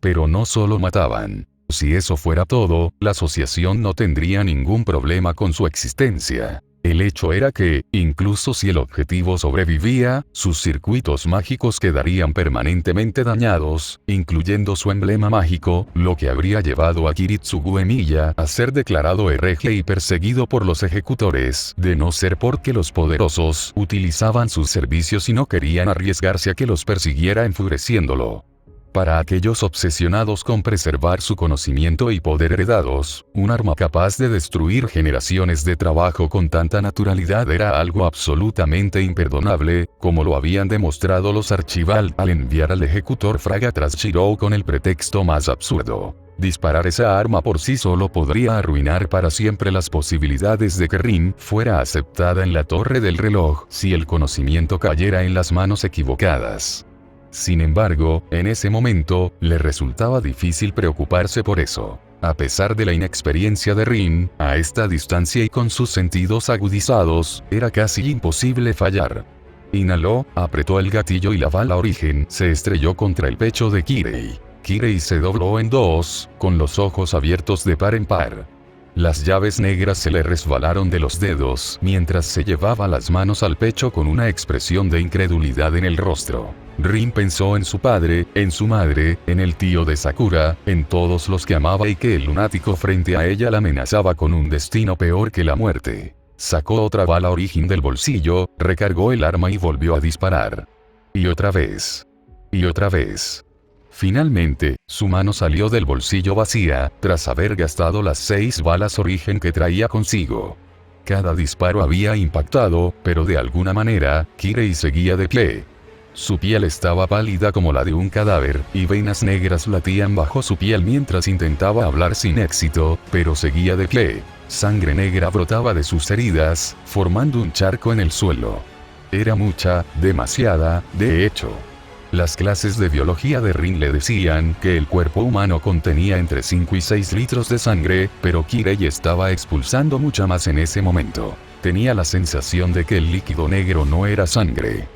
Pero no solo mataban. Si eso fuera todo, la asociación no tendría ningún problema con su existencia. El hecho era que, incluso si el objetivo sobrevivía, sus circuitos mágicos quedarían permanentemente dañados, incluyendo su emblema mágico, lo que habría llevado a Kiritsugu Emiya a ser declarado hereje y perseguido por los ejecutores, de no ser porque los poderosos utilizaban sus servicios y no querían arriesgarse a que los persiguiera enfureciéndolo. Para aquellos obsesionados con preservar su conocimiento y poder heredados, un arma capaz de destruir generaciones de trabajo con tanta naturalidad era algo absolutamente imperdonable, como lo habían demostrado los Archival al enviar al ejecutor Fraga tras Shirou con el pretexto más absurdo. Disparar esa arma por sí solo podría arruinar para siempre las posibilidades de que Rin fuera aceptada en la torre del reloj si el conocimiento cayera en las manos equivocadas. Sin embargo, en ese momento, le resultaba difícil preocuparse por eso. A pesar de la inexperiencia de Rin, a esta distancia y con sus sentidos agudizados, era casi imposible fallar. Inhaló, apretó el gatillo y la bala origen se estrelló contra el pecho de Kirei. Kirei se dobló en dos, con los ojos abiertos de par en par. Las llaves negras se le resbalaron de los dedos mientras se llevaba las manos al pecho con una expresión de incredulidad en el rostro. Rin pensó en su padre, en su madre, en el tío de Sakura, en todos los que amaba y que el lunático frente a ella la amenazaba con un destino peor que la muerte. Sacó otra bala origen del bolsillo, recargó el arma y volvió a disparar. Y otra vez. Y otra vez. Finalmente, su mano salió del bolsillo vacía, tras haber gastado las 6 balas origen que traía consigo. Cada disparo había impactado, pero de alguna manera, Kirei seguía de pie. Su piel estaba pálida como la de un cadáver, y venas negras latían bajo su piel mientras intentaba hablar sin éxito, pero seguía de pie. Sangre negra brotaba de sus heridas, formando un charco en el suelo. Era mucha, demasiada, de hecho. Las clases de biología de Rin le decían que el cuerpo humano contenía entre 5 y 6 litros de sangre, pero Kirei estaba expulsando mucha más en ese momento. Tenía la sensación de que el líquido negro no era sangre.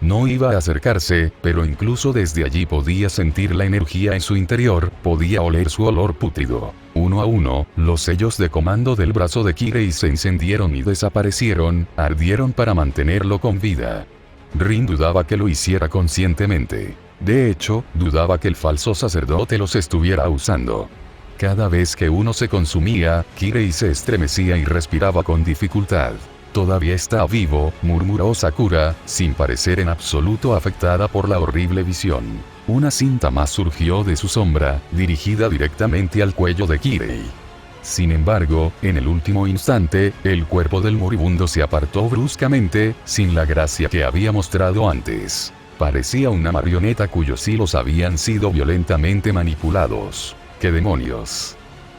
No iba a acercarse, pero incluso desde allí podía sentir la energía en su interior, podía oler su olor pútrido. Uno a uno, los sellos de comando del brazo de Kirei se encendieron y desaparecieron, ardieron para mantenerlo con vida. Rin dudaba que lo hiciera conscientemente. De hecho, dudaba que el falso sacerdote los estuviera usando. Cada vez que uno se consumía, Kirei se estremecía y respiraba con dificultad. «Todavía está vivo», murmuró Sakura, sin parecer en absoluto afectada por la horrible visión. Una cinta más surgió de su sombra, dirigida directamente al cuello de Kirei. Sin embargo, en el último instante, el cuerpo del moribundo se apartó bruscamente, sin la gracia que había mostrado antes. Parecía una marioneta cuyos hilos habían sido violentamente manipulados. ¡Qué demonios!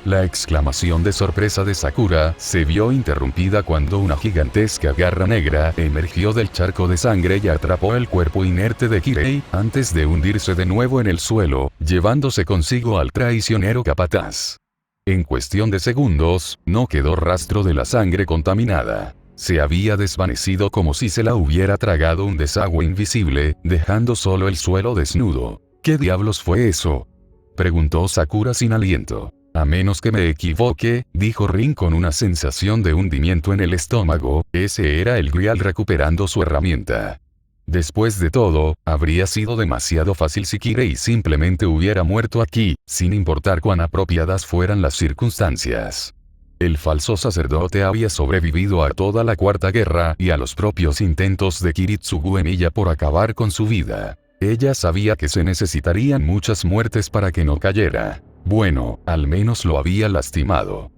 La exclamación de sorpresa de Sakura se vio interrumpida cuando una gigantesca garra negra emergió del charco de sangre y atrapó el cuerpo inerte de Kirei, antes de hundirse de nuevo en el suelo, llevándose consigo al traicionero capataz. En cuestión de segundos, no quedó rastro de la sangre contaminada. Se había desvanecido como si se la hubiera tragado un desagüe invisible, dejando solo el suelo desnudo. ¿Qué diablos fue eso?, preguntó Sakura sin aliento. A menos que me equivoque, dijo Rin con una sensación de hundimiento en el estómago, ese era el Grial recuperando su herramienta. Después de todo, habría sido demasiado fácil si Kirei simplemente hubiera muerto aquí, sin importar cuán apropiadas fueran las circunstancias. El falso sacerdote había sobrevivido a toda la Cuarta Guerra y a los propios intentos de Kiritsugu Emiya por acabar con su vida. Ella sabía que se necesitarían muchas muertes para que no cayera. Bueno, al menos lo había lastimado.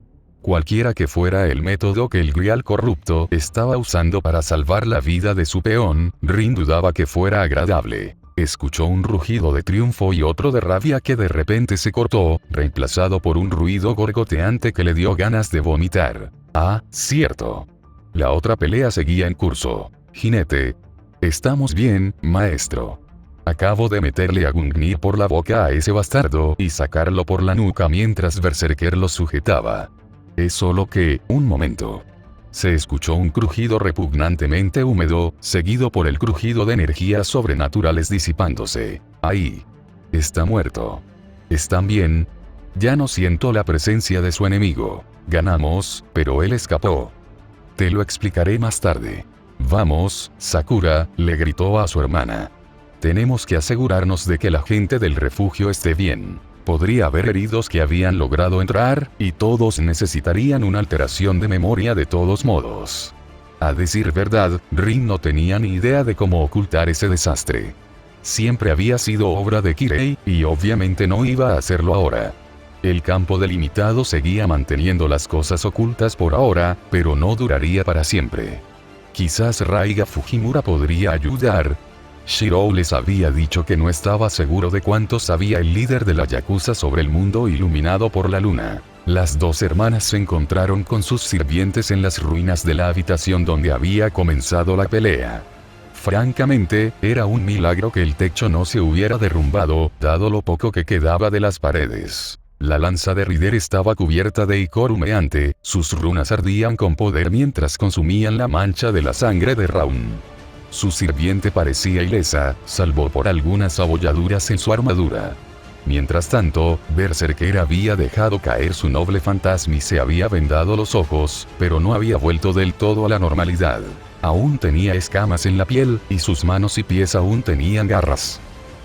Cualquiera que fuera el método que el Grial corrupto estaba usando para salvar la vida de su peón, Rin dudaba que fuera agradable. Escuchó un rugido de triunfo y otro de rabia que de repente se cortó, reemplazado por un ruido gorgoteante que le dio ganas de vomitar. Ah, cierto. La otra pelea seguía en curso. Jinete. Estamos bien, maestro. Acabo de meterle a Gungnir por la boca a ese bastardo y sacarlo por la nuca mientras Berserker lo sujetaba. Es solo que, un momento. Se escuchó un crujido repugnantemente húmedo, seguido por el crujido de energías sobrenaturales disipándose. Ahí. Está muerto. ¿Están bien? Ya no siento la presencia de su enemigo. Ganamos, pero él escapó. Te lo explicaré más tarde. Vamos, Sakura, le gritó a su hermana. Tenemos que asegurarnos de que la gente del refugio esté bien. Podría haber heridos que habían logrado entrar, y todos necesitarían una alteración de memoria de todos modos. A decir verdad, Rin no tenía ni idea de cómo ocultar ese desastre. Siempre había sido obra de Kirei, y obviamente no iba a hacerlo ahora. El campo delimitado seguía manteniendo las cosas ocultas por ahora, pero no duraría para siempre. Quizás Raiga Fujimura podría ayudar. Shirou les había dicho que no estaba seguro de cuánto sabía el líder de la Yakuza sobre el mundo iluminado por la luna. Las dos hermanas se encontraron con sus sirvientes en las ruinas de la habitación donde había comenzado la pelea. Francamente, era un milagro que el techo no se hubiera derrumbado, dado lo poco que quedaba de las paredes. La lanza de Rider estaba cubierta de icor humeante, sus runas ardían con poder mientras consumían la mancha de la sangre de Raun. Su sirviente parecía ilesa, salvo por algunas abolladuras en su armadura. Mientras tanto, Berserker había dejado caer su noble fantasma y se había vendado los ojos, pero no había vuelto del todo a la normalidad. Aún tenía escamas en la piel, y sus manos y pies aún tenían garras.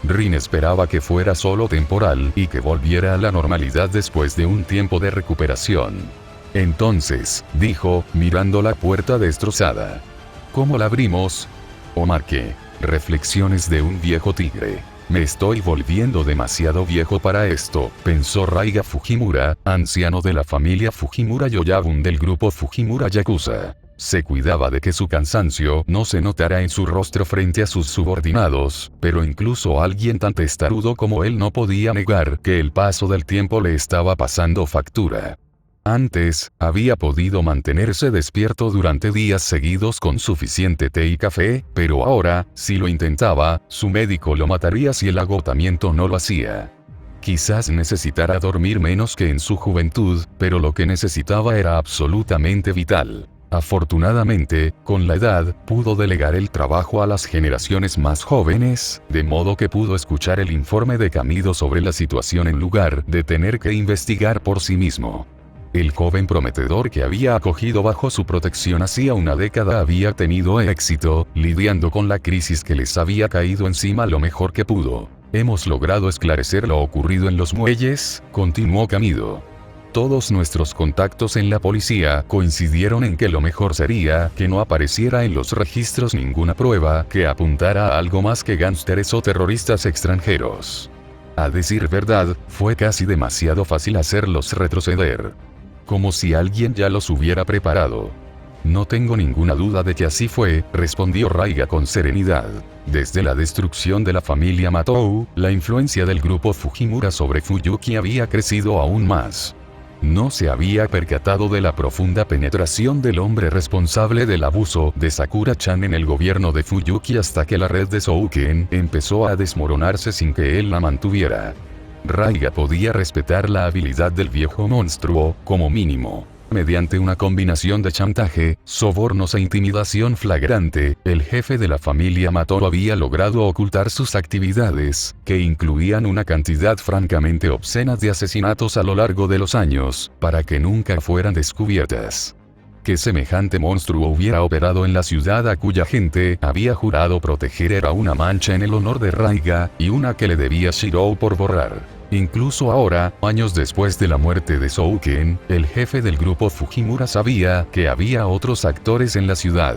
Rin esperaba que fuera solo temporal y que volviera a la normalidad después de un tiempo de recuperación. Entonces, dijo, mirando la puerta destrozada. ¿Cómo la abrimos? O marqué. Reflexiones de un viejo tigre. Me estoy volviendo demasiado viejo para esto, pensó Raiga Fujimura, anciano de la familia Fujimura Yoyabun del grupo Fujimura Yakuza. Se cuidaba de que su cansancio no se notara en su rostro frente a sus subordinados, pero incluso alguien tan testarudo como él no podía negar que el paso del tiempo le estaba pasando factura. Antes, había podido mantenerse despierto durante días seguidos con suficiente té y café, pero ahora, si lo intentaba, su médico lo mataría si el agotamiento no lo hacía. Quizás necesitara dormir menos que en su juventud, pero lo que necesitaba era absolutamente vital. Afortunadamente, con la edad, pudo delegar el trabajo a las generaciones más jóvenes, de modo que pudo escuchar el informe de Kamido sobre la situación en lugar de tener que investigar por sí mismo. El joven prometedor que había acogido bajo su protección hacía una década había tenido éxito, lidiando con la crisis que les había caído encima lo mejor que pudo. Hemos logrado esclarecer lo ocurrido en los muelles, continuó Kamido. Todos nuestros contactos en la policía coincidieron en que lo mejor sería que no apareciera en los registros ninguna prueba que apuntara a algo más que gánsteres o terroristas extranjeros. A decir verdad, fue casi demasiado fácil hacerlos retroceder. Como si alguien ya los hubiera preparado. No tengo ninguna duda de que así fue, respondió Raiga con serenidad. Desde la destrucción de la familia Matou, la influencia del grupo Fujimura sobre Fuyuki había crecido aún más. no se había percatado de la profunda penetración del hombre responsable del abuso de Sakura-chan en el gobierno de Fuyuki hasta que la red de Souken empezó a desmoronarse sin que él la mantuviera. Raiga podía respetar la habilidad del viejo monstruo, como mínimo. Mediante una combinación de chantaje, sobornos e intimidación flagrante, el jefe de la familia Matoro había logrado ocultar sus actividades, que incluían una cantidad francamente obscena de asesinatos a lo largo de los años, para que nunca fueran descubiertas. Que semejante monstruo hubiera operado en la ciudad a cuya gente había jurado proteger era una mancha en el honor de Raiga, y una que le debía Shirou por borrar. Incluso ahora, años después de la muerte de Souken, el jefe del grupo Fujimura sabía que había otros actores en la ciudad.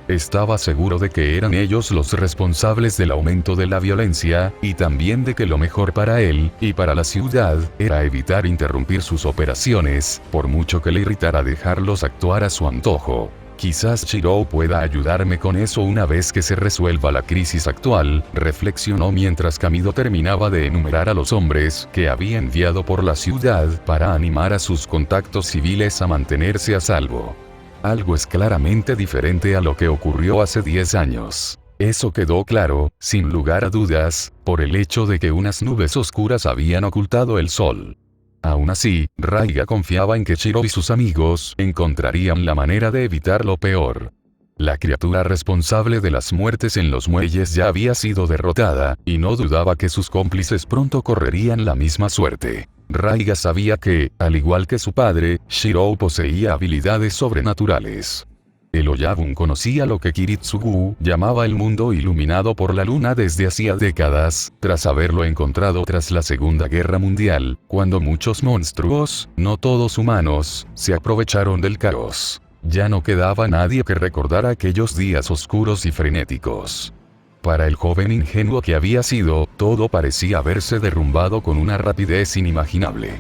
Estaba seguro de que eran ellos los responsables del aumento de la violencia, y también de que lo mejor para él, y para la ciudad, era evitar interrumpir sus operaciones, por mucho que le irritara dejarlos actuar a su antojo. Quizás Shirou pueda ayudarme con eso una vez que se resuelva la crisis actual, reflexionó mientras Kamido terminaba de enumerar a los hombres que había enviado por la ciudad para animar a sus contactos civiles a mantenerse a salvo. Algo es claramente diferente a lo que ocurrió hace 10 años. Eso quedó claro, sin lugar a dudas, por el hecho de que unas nubes oscuras habían ocultado el sol. Aún así, Raiga confiaba en que Shirou y sus amigos encontrarían la manera de evitar lo peor. La criatura responsable de las muertes en los muelles ya había sido derrotada, y no dudaba que sus cómplices pronto correrían la misma suerte. Raiga sabía que, al igual que su padre, Shirou poseía habilidades sobrenaturales. El Oyabun conocía lo que Kiritsugu llamaba el mundo iluminado por la luna desde hacía décadas, tras haberlo encontrado tras la Segunda Guerra Mundial, cuando muchos monstruos, no todos humanos, se aprovecharon del caos. Ya no quedaba nadie que recordara aquellos días oscuros y frenéticos. Para el joven ingenuo que había sido, todo parecía haberse derrumbado con una rapidez inimaginable.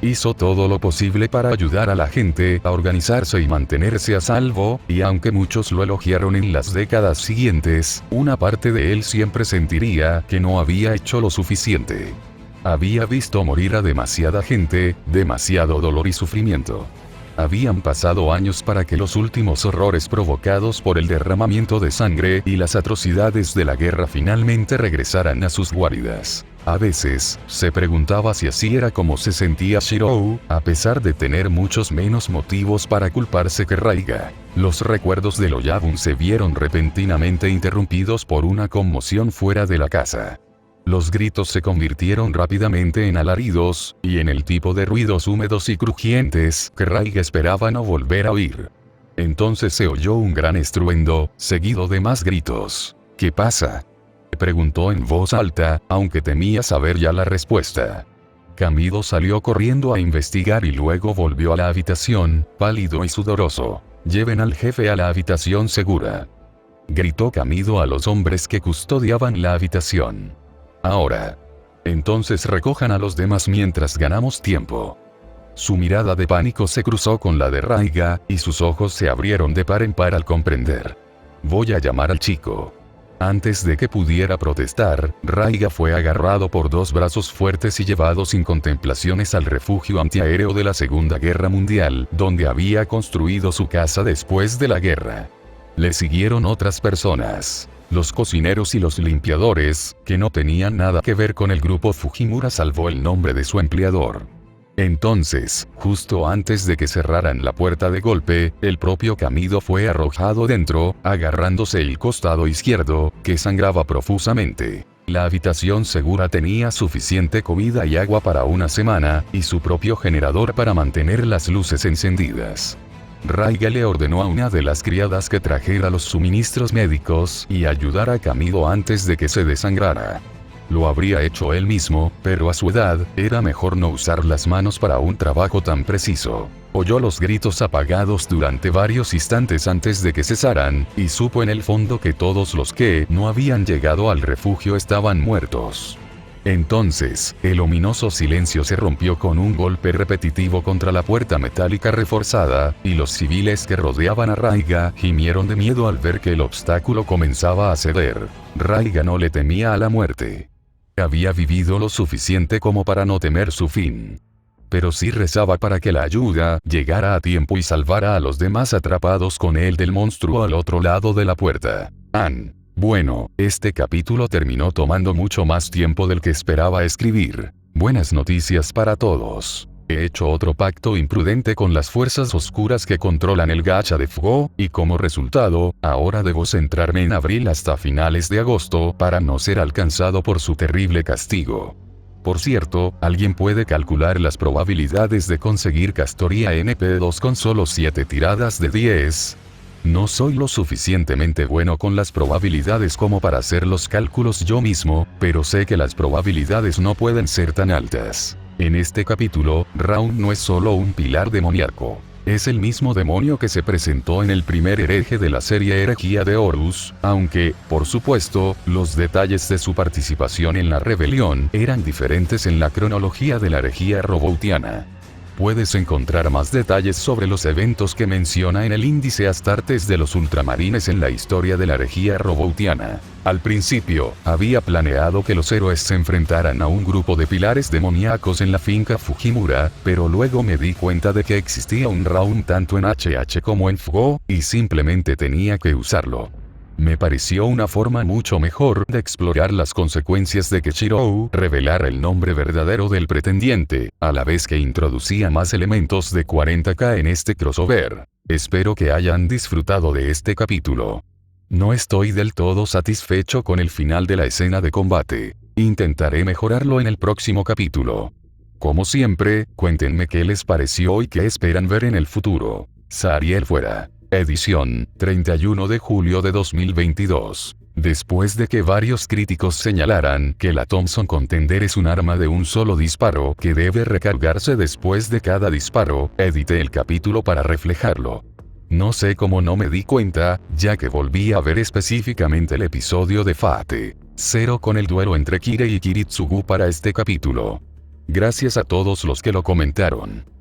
Hizo todo lo posible para ayudar a la gente a organizarse y mantenerse a salvo, y aunque muchos lo elogiaron en las décadas siguientes, una parte de él siempre sentiría que no había hecho lo suficiente. Había visto morir a demasiada gente, demasiado dolor y sufrimiento. Habían pasado años para que los últimos horrores provocados por el derramamiento de sangre y las atrocidades de la guerra finalmente regresaran a sus guaridas. A veces, se preguntaba si así era como se sentía Shirou, a pesar de tener muchos menos motivos para culparse que Raiga. Los recuerdos del Oyabun se vieron repentinamente interrumpidos por una conmoción fuera de la casa. Los gritos se convirtieron rápidamente en alaridos, y en el tipo de ruidos húmedos y crujientes que Raiga esperaba no volver a oír. Entonces se oyó un gran estruendo, seguido de más gritos. ¿Qué pasa?, preguntó en voz alta, aunque temía saber ya la respuesta. Kamido salió corriendo a investigar y luego volvió a la habitación, pálido y sudoroso. «Lleven al jefe a la habitación segura», gritó Kamido a los hombres que custodiaban la habitación. «Ahora. Entonces recojan a los demás mientras ganamos tiempo». Su mirada de pánico se cruzó con la de Raiga, y sus ojos se abrieron de par en par al comprender. «Voy a llamar al chico». Antes de que pudiera protestar, Raiga fue agarrado por dos brazos fuertes y llevado sin contemplaciones al refugio antiaéreo de la Segunda Guerra Mundial, donde había construido su casa después de la guerra. Le siguieron otras personas. Los cocineros y los limpiadores, que no tenían nada que ver con el grupo Fujimura salvo el nombre de su empleador. Entonces, justo antes de que cerraran la puerta de golpe, el propio Kamido fue arrojado dentro, agarrándose el costado izquierdo, que sangraba profusamente. La habitación segura tenía suficiente comida y agua para una semana, y su propio generador para mantener las luces encendidas. Raiga le ordenó a una de las criadas que trajera los suministros médicos y ayudara a Kamido antes de que se desangrara. Lo habría hecho él mismo, pero a su edad, era mejor no usar las manos para un trabajo tan preciso. Oyó los gritos apagados durante varios instantes antes de que cesaran, y supo en el fondo que todos los que no habían llegado al refugio estaban muertos. Entonces, el ominoso silencio se rompió con un golpe repetitivo contra la puerta metálica reforzada, y los civiles que rodeaban a Raiga gimieron de miedo al ver que el obstáculo comenzaba a ceder. Raiga no le temía a la muerte. Había vivido lo suficiente como para no temer su fin. pero sí rezaba para que la ayuda llegara a tiempo y salvara a los demás atrapados con él del monstruo al otro lado de la puerta. Bueno, este capítulo terminó tomando mucho más tiempo del que esperaba escribir. Buenas noticias para todos. He hecho otro pacto imprudente con las fuerzas oscuras que controlan el gacha de Fugo, y como resultado, ahora debo centrarme en abril hasta finales de agosto para no ser alcanzado por su terrible castigo. Por cierto, ¿alguien puede calcular las probabilidades de conseguir Castoria NP2 con solo 7 tiradas de 10? No soy lo suficientemente bueno con las probabilidades como para hacer los cálculos yo mismo, pero sé que las probabilidades no pueden ser tan altas. En este capítulo, Raun no es solo un pilar demoníaco. Es el mismo demonio que se presentó en el primer hereje de la serie Herejía de Horus, aunque, por supuesto, los detalles de su participación en la rebelión eran diferentes en la cronología de la herejía roboutiana. Puedes encontrar más detalles sobre los eventos que menciona en el índice Astartes de los Ultramarines en la historia de la herejía roboutiana. Al principio, había planeado que los héroes se enfrentaran a un grupo de pilares demoníacos en la finca Fujimura, pero luego me di cuenta de que existía un Raun tanto en HH como en Fugo, y simplemente tenía que usarlo. Me pareció una forma mucho mejor de explorar las consecuencias de que Shirou revelara el nombre verdadero del pretendiente, a la vez que introducía más elementos de 40K en este crossover. Espero que hayan disfrutado de este capítulo. No estoy del todo satisfecho con el final de la escena de combate. Intentaré mejorarlo en el próximo capítulo. Como siempre, cuéntenme qué les pareció y qué esperan ver en el futuro. Sariel fuera. Edición, 31 de julio de 2022. Después de que varios críticos señalaran que la Thompson Contender es un arma de un solo disparo que debe recargarse después de cada disparo, edité el capítulo para reflejarlo. No sé cómo no me di cuenta, ya que volví a ver específicamente el episodio de Fate Zero con el duelo entre Kirei y Kiritsugu para este capítulo. Gracias a todos los que lo comentaron.